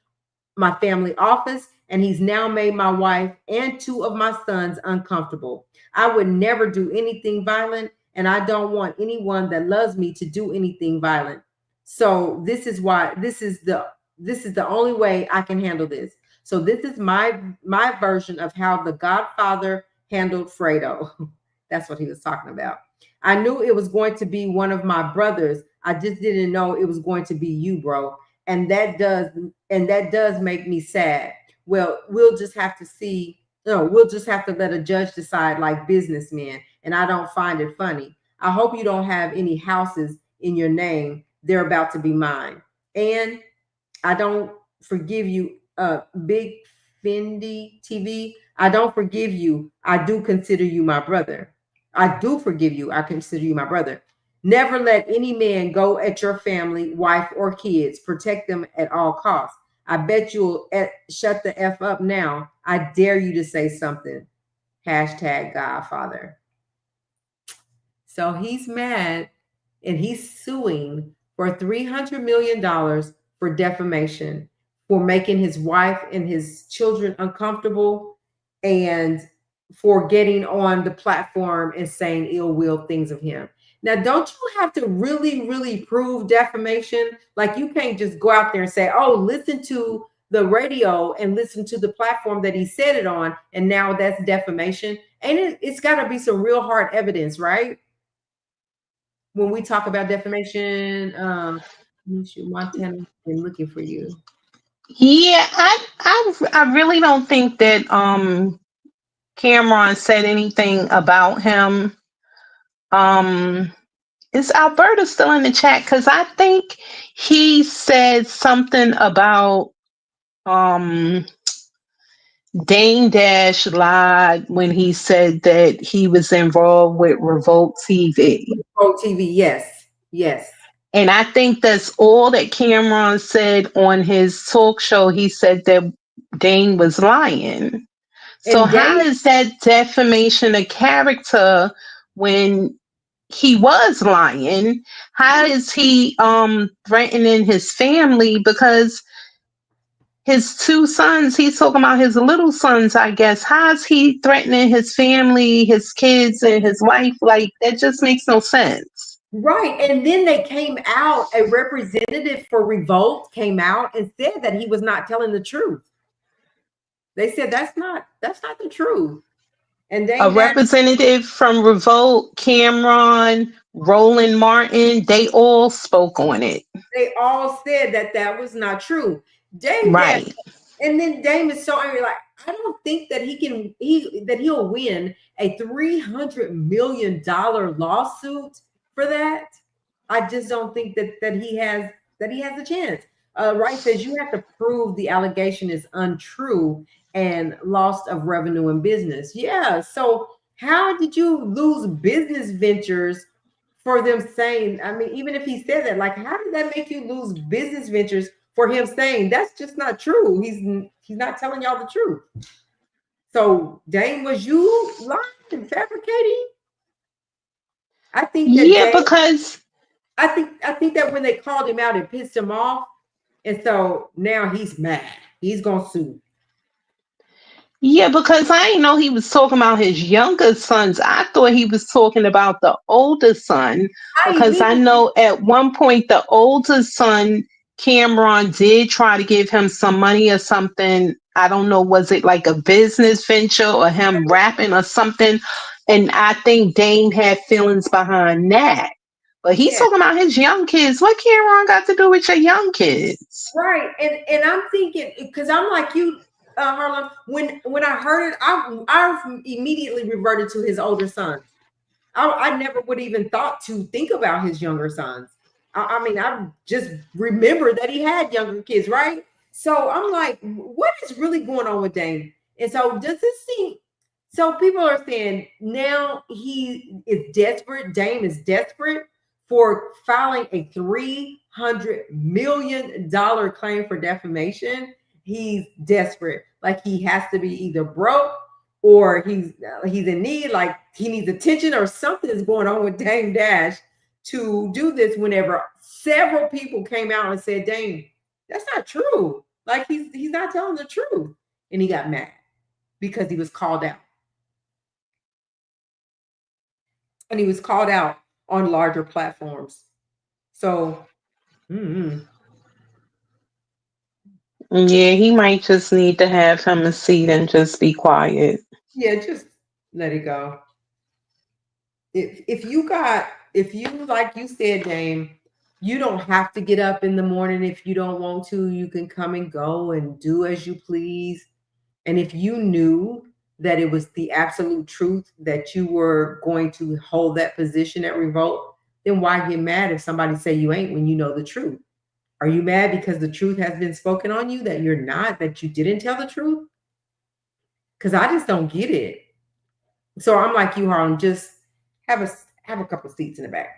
office, and he's now made my wife and two of my sons uncomfortable. I would never do anything violent, and I don't want anyone that loves me to do anything violent. So this is the only way I can handle this. So this is my version of how the Godfather handled Fredo. That's what he was talking about. I knew it was going to be one of my brothers. I just didn't know it was going to be you, bro. And that does make me sad. Well, we'll just have to see. No, we'll just have to let a judge decide like businessmen. And I don't find it funny. I hope you don't have any houses in your name. They're about to be mine. And I don't forgive you, Big Fendi TV. I don't forgive you. I do consider you my brother. I do forgive you. I consider you my brother. Never let any man go at your family, wife, or kids. Protect them at all costs. I bet you'll shut the F up now. I dare you to say something. Hashtag Godfather. So he's mad and he's suing for $300 million for defamation, for making his wife and his children uncomfortable, and for getting on the platform and saying ill will things of him. Now, don't you have to really, really prove defamation? Like, you can't just go out there and say, oh, listen to the radio and listen to the platform that he said it on, and now that's defamation. And it's got to be some real hard evidence, right? When we talk about defamation, Montana been looking for you. Yeah, I really don't think that Cameron said anything about him. Is Alberta still in the chat? Because I think he said something about Dane Dash lied when he said that he was involved with Revolt TV. Revolt TV, yes. And I think that's all that Cameron said on his talk show. He said that Dane was lying. So how is that defamation of character when he was lying? How is he threatening his family? Because his two sons, he's talking about his little sons, I guess. How is he threatening his family, his kids, and his wife? Like, that just makes no sense. Right. And then they came out, a representative for Revolt came out and said that he was not telling the truth. They said that's not the truth. And a representative from Revolt, Cameron, Roland Martin, they all spoke on it. They all said that was not true. Dame, right. And then Dame is so angry, like, I don't think that he'll win a $300 million lawsuit for that. I just don't think that he has a chance. Wright says you have to prove the allegation is untrue and loss of revenue and business. Yeah. So how did you lose business ventures for them saying, I mean, even if he said that, like, how did that make you lose business ventures for him saying that's just not true? He's not telling y'all the truth. So Dane, was you lying and fabricating? I think that Dane, because I think that when they called him out, it pissed him off. And so now he's mad. He's gonna sue. Yeah, because I didn't know he was talking about his younger sons. I thought he was talking about the older son, because I know at one point the older son, Cameron, did try to give him some money or something. I don't know, was it like a business venture or him rapping or something? And I think Dane had feelings behind that. But he's talking about his young kids. What Cameron got to do with your young kids? Right. And I'm thinking, because I'm like you, Harlem, when I heard it, I immediately reverted to his older sons. I never would even thought to think about his younger sons. I mean, I just remember that he had younger kids, right? So I'm like, what is really going on with Dane? And so does this seem, so people are saying now he is desperate. Dame is desperate for filing a $300 million claim for defamation. He's desperate. Like, he has to be either broke or he's in need, like he needs attention or something is going on with Dame Dash to do this, whenever several people came out and said, Dame, that's not true. Like, he's not telling the truth. And he got mad because he was called out. and he was called out on larger platforms. So, Yeah, he might just need to have him a seat and just be quiet. yeah, just let it go. If you like you said, Dame, you don't have to get up in the morning if you don't want to. You can come and go and do as you please. And if you knew that it was the absolute truth that you were going to hold that position at Revolt, then why get mad if somebody say you ain't when you know the truth? Are you mad because the truth has been spoken on you that you're not, that you didn't tell the truth? Because I just don't get it. So I'm like you, Harlem, just have a couple seats in the back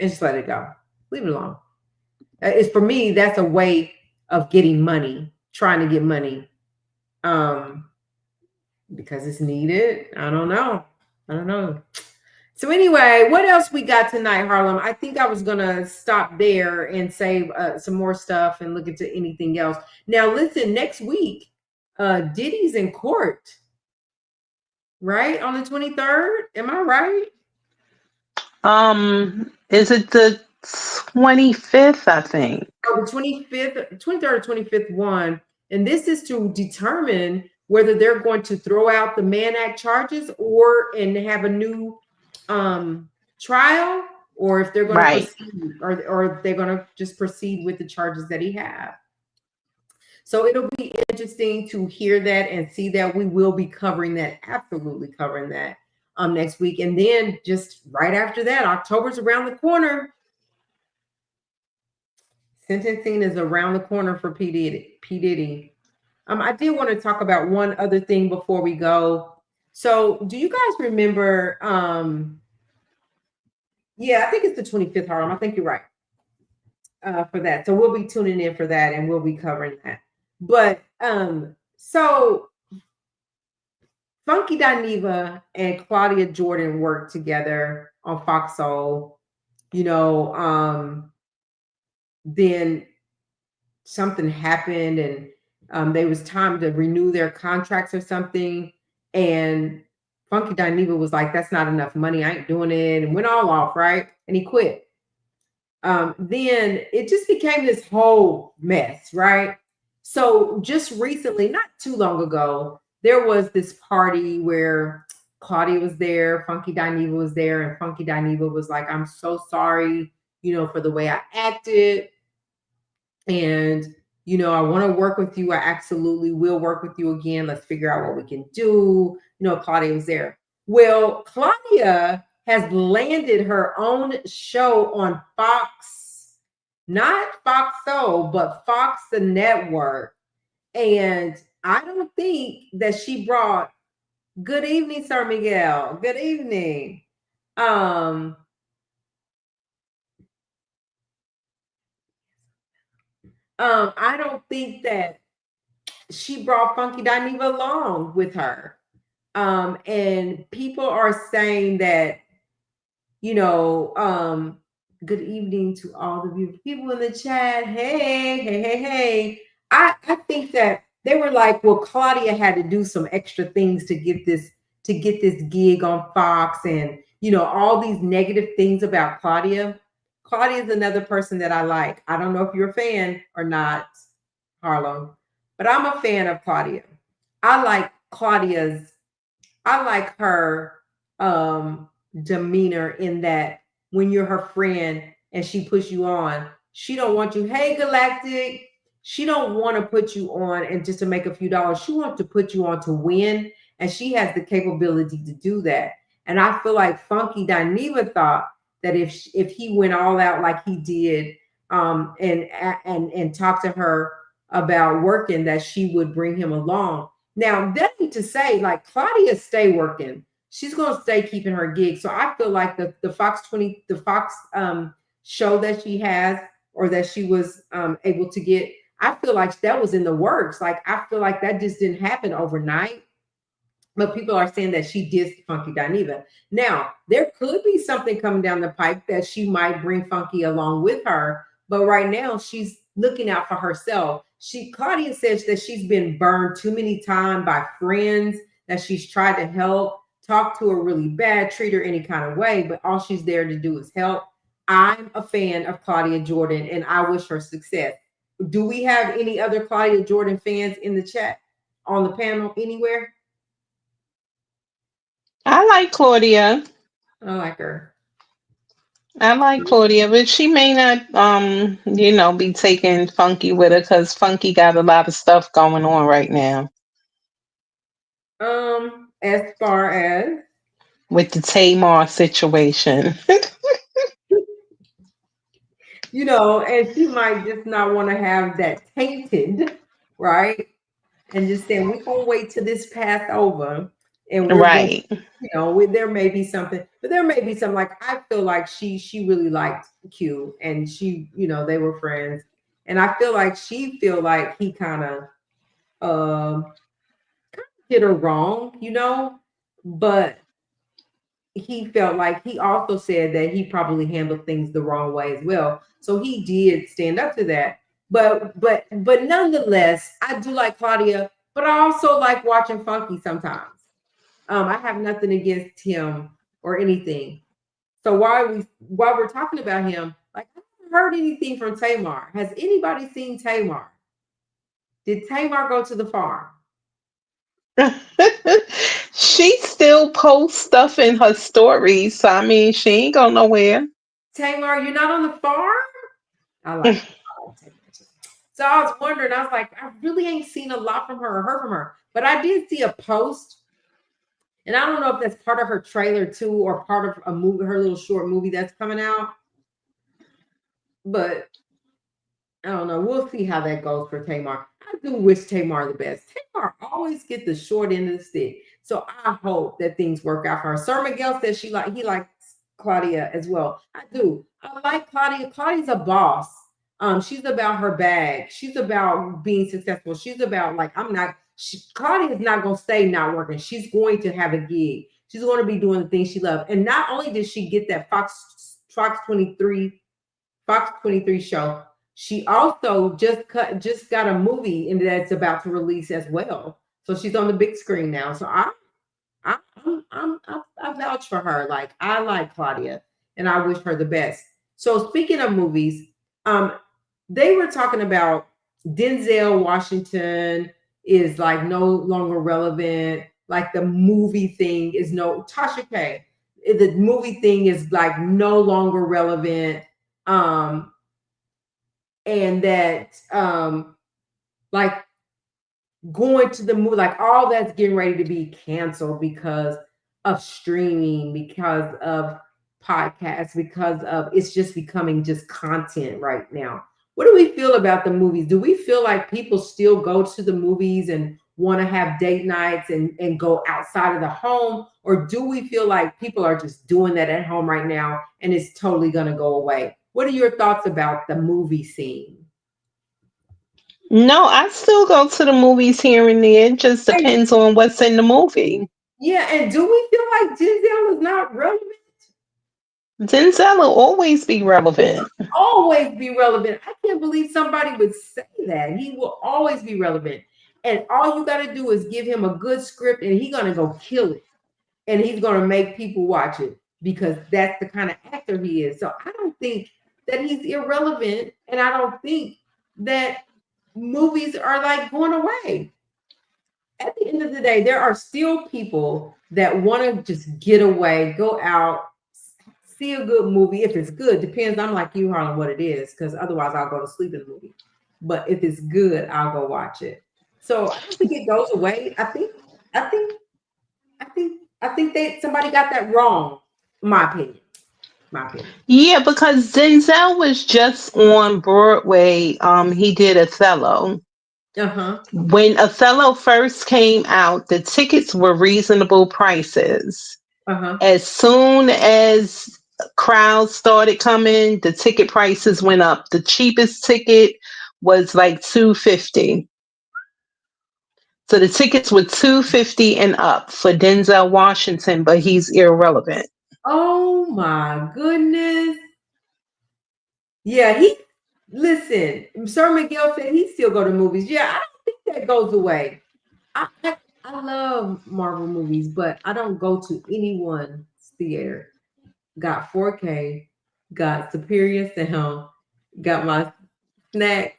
and just let it go. Leave it alone. It's for me, that's a way of getting money, trying to get money. Because it's needed. I don't know. So anyway, what else we got tonight, Harlem? I think I was gonna stop there and save some more stuff and look into anything else. Now listen, next week, Diddy's in court, right? On the 23rd. Am I right? Is it the 25th, I think? Oh, the 25th, 23rd or 25th one. And this is to determine whether they're going to throw out the Mann Act charges and have a new trial, or if they're going to proceed, or they're going to just proceed with the charges that he has. So it'll be interesting to hear that and see that. We will be covering that, absolutely covering that next week. And then just right after that, October's around the corner. Sentencing is around the corner for P. Diddy. I did want to talk about one other thing before we go. So do you guys remember, yeah, I think it's the 25th, Harlem. I think you're right for that. So we'll be tuning in for that and we'll be covering that. But so Funky Dineva and Claudia Jordan worked together on Fox Soul, then something happened and there was time to renew their contracts or something. And Funky Dineva was like, that's not enough money. I ain't doing it. And went all off, right? And he quit. Then it just became this whole mess, right? So just recently, not too long ago, there was this party where Claudia was there, Funky Dineva was there, and Funky Dineva was like, I'm so sorry, for the way I acted. And, I want to work with you. I absolutely will work with you again. Let's figure out what we can do. Claudia was there. Well, Claudia has landed her own show on Fox, not Fox Soul, but Fox the network. And I don't think that she brought, good evening, Sir Miguel. Good evening. I don't think that she brought Funky Dineva along with her. And people are saying that, good evening to all the beautiful people in the chat. Hey. I think that they were like, well, Claudia had to do some extra things to get this gig on Fox, and all these negative things about Claudia. Claudia is another person that I like. I don't know if you're a fan or not, Harlem, but I'm a fan of Claudia. I like her demeanor, in that when you're her friend and she puts you on, she don't want you, hey Galactic, she don't want to put you on and just to make a few dollars. She wants to put you on to win, and she has the capability to do that. And I feel like Funky Dineva thought that if he went all out like he did, and talked to her about working, that she would bring him along. Now, that ain't to say, like, Claudia stay working. She's going to stay keeping her gig. So I feel like the Fox show that she has, or that she was able to get, I feel like that was in the works. Like, I feel like that just didn't happen overnight. But people are saying that she dissed Funky Dineva. Now, there could be something coming down the pipe that she might bring Funky along with her. But right now, she's looking out for herself. Claudia says that she's been burned too many times by friends that she's tried to help, talk to her really bad, treat her any kind of way, but all she's there to do is help. I'm a fan of Claudia Jordan, and I wish her success. Do we have any other Claudia Jordan fans in the chat, on the panel, anywhere? I like Claudia. I like her. I like Claudia, but she may not, be taking Funky with her because Funky got a lot of stuff going on right now As far as with the Tamar situation. and she might just not want to have that tainted, right? And just saying, we're gonna wait till this passed over, and we're Right. going, there may be something, but there may be some, like, I feel like she really liked Q, and she, they were friends, and I feel like she feel like he kind of did her wrong, but he felt like, he also said that he probably handled things the wrong way as well. So he did stand up to that. But nonetheless, I do like Claudia, but I also like watching Funky sometimes. I have nothing against him or anything. So while we're talking about him, like, I haven't heard anything from Tamar. Has anybody seen Tamar? Did Tamar go to the farm? She still posts stuff in her stories. So, I mean, she ain't going nowhere. Tamar, you're not on the farm? I like So I was wondering, I was like, I really ain't seen a lot from her or heard from her. But I did see a post, and I don't know if that's part of her trailer too, or part of a movie, her little short movie that's coming out. But I don't know. We'll see how that goes for Tamar. I do wish Tamar the best. Tamar always get the short end of the stick. So I hope that things work out for her. Sir Miguel says he likes Claudia as well. I do. I like Claudia. Claudia's a boss. She's about her bag. She's about being successful. She's about, like, Claudia is not going to stay not working. She's going to have a gig. She's going to be doing the things she loves. And not only did she get that Fox 23 show, she also just got a movie and that's about to release as well. So she's on the big screen now. So I vouch for her. Like, I like Claudia, and I wish her the best. So speaking of movies, they were talking about Denzel Washington is, like, no longer relevant. Like, the movie thing is Tasha K. The movie thing is, like, no longer relevant. And that like, going to the movie, like, all that's getting ready to be canceled because of streaming, because of podcasts, because of it's just becoming just content right now. What do we feel about the movies? Do we feel like people still go to the movies and want to have date nights and go outside of the home? Or do we feel like people are just doing that at home right now and it's totally going to go away? What are your thoughts about the movie scene? No, I still go to the movies here and there. It just depends on what's in the movie. Yeah, and do we feel like Denzel is not relevant? Denzel will always be relevant. Always be relevant. I can't believe somebody would say that. He will always be relevant. And all you got to do is give him a good script and he's going to go kill it. And he's going to make people watch it because that's the kind of actor he is. So I don't think that he's irrelevant. And I don't think that movies are, like, going away. At the end of the day, there are still people that want to just get away, go out, see a good movie. If it's good, depends. I'm like you, Harlan, what it is, because otherwise I'll go to sleep in the movie. But if it's good, I'll go watch it. So I don't think it goes away. I think somebody got that wrong. My opinion. Yeah, because Denzel was just on Broadway. He did Othello. When Othello first came out, the tickets were reasonable prices. As soon as crowds started coming, the ticket prices went up. The cheapest ticket was like $250. So the tickets were $250 and up for Denzel Washington, but he's irrelevant. Oh my goodness. Yeah, listen, Sir Miguel said he still go to movies. Yeah, I don't think that goes away. I I love Marvel movies, but I don't go to anyone's theater. Got 4K, got superior sound, got my snack,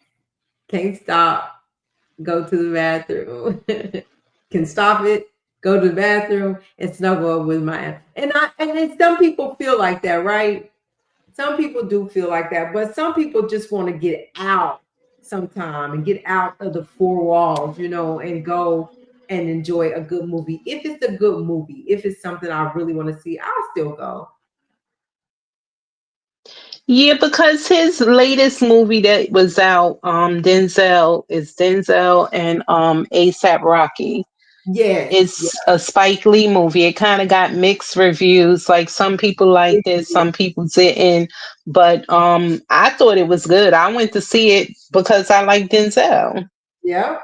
can't stop, go to the bathroom, can stop it, go to the bathroom, and snuggle up with my and then some people feel like that, right? Some people do feel like that, but some people just want to get out sometime and get out of the four walls, and go and enjoy a good movie. If it's a good movie, if it's something I really want to see, I'll still go. Yeah, because his latest movie that was out, Denzel and ASAP Rocky. Yes. It's a Spike Lee movie. It kind of got mixed reviews. Like some people liked it, some people didn't. But I thought it was good. I went to see it because I like Denzel. Yep.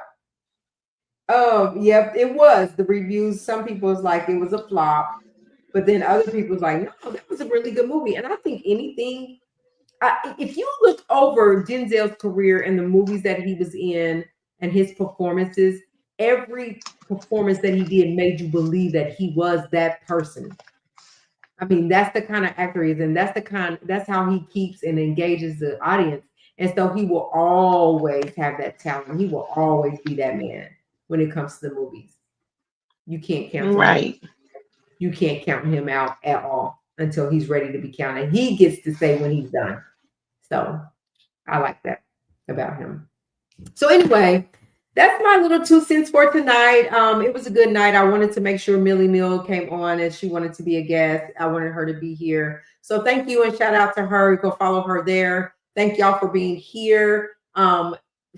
Yep, it was. The reviews, some people was like it was a flop, but then other people was like, no, that was a really good movie. And I think anything, if you look over Denzel's career and the movies that he was in and his performances, every performance that he did made you believe that he was that person. I mean, that's the kind of actor he is, and that's how he keeps and engages the audience. And so he will always have that talent. He will always be that man when it comes to the movies. You can't cancel him. Right. You can't count him out at all until he's ready to be counted. He gets to say when he's done. So I like that about him. So anyway, that's my little 2 cents for tonight. It was a good night. I wanted to make sure Millie Mill came on and she wanted to be a guest. I wanted her to be here. So thank you and shout out to her. Go follow her there. Thank y'all for being here.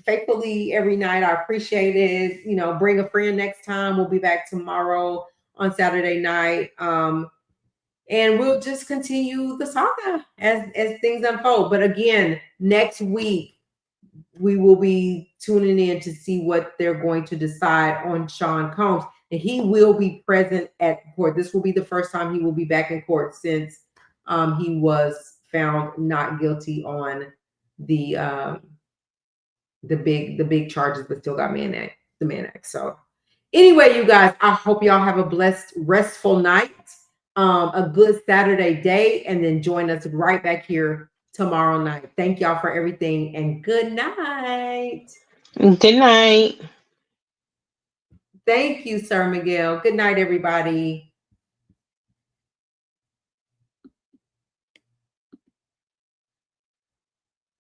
Faithfully every night. I appreciate it. Bring a friend next time. We'll be back tomorrow on Saturday night. And we'll just continue the saga as things unfold. But again, next week, we will be tuning in to see what they're going to decide on Sean Combs. And he will be present at court. This will be the first time he will be back in court since he was found not guilty on the big charges, but still got the Mann Act. So anyway, you guys, I hope y'all have a blessed, restful night, a good Saturday day, and then join us right back here tomorrow night. Thank y'all for everything, and good night. Good night. Thank you, Sir Miguel. Good night, everybody.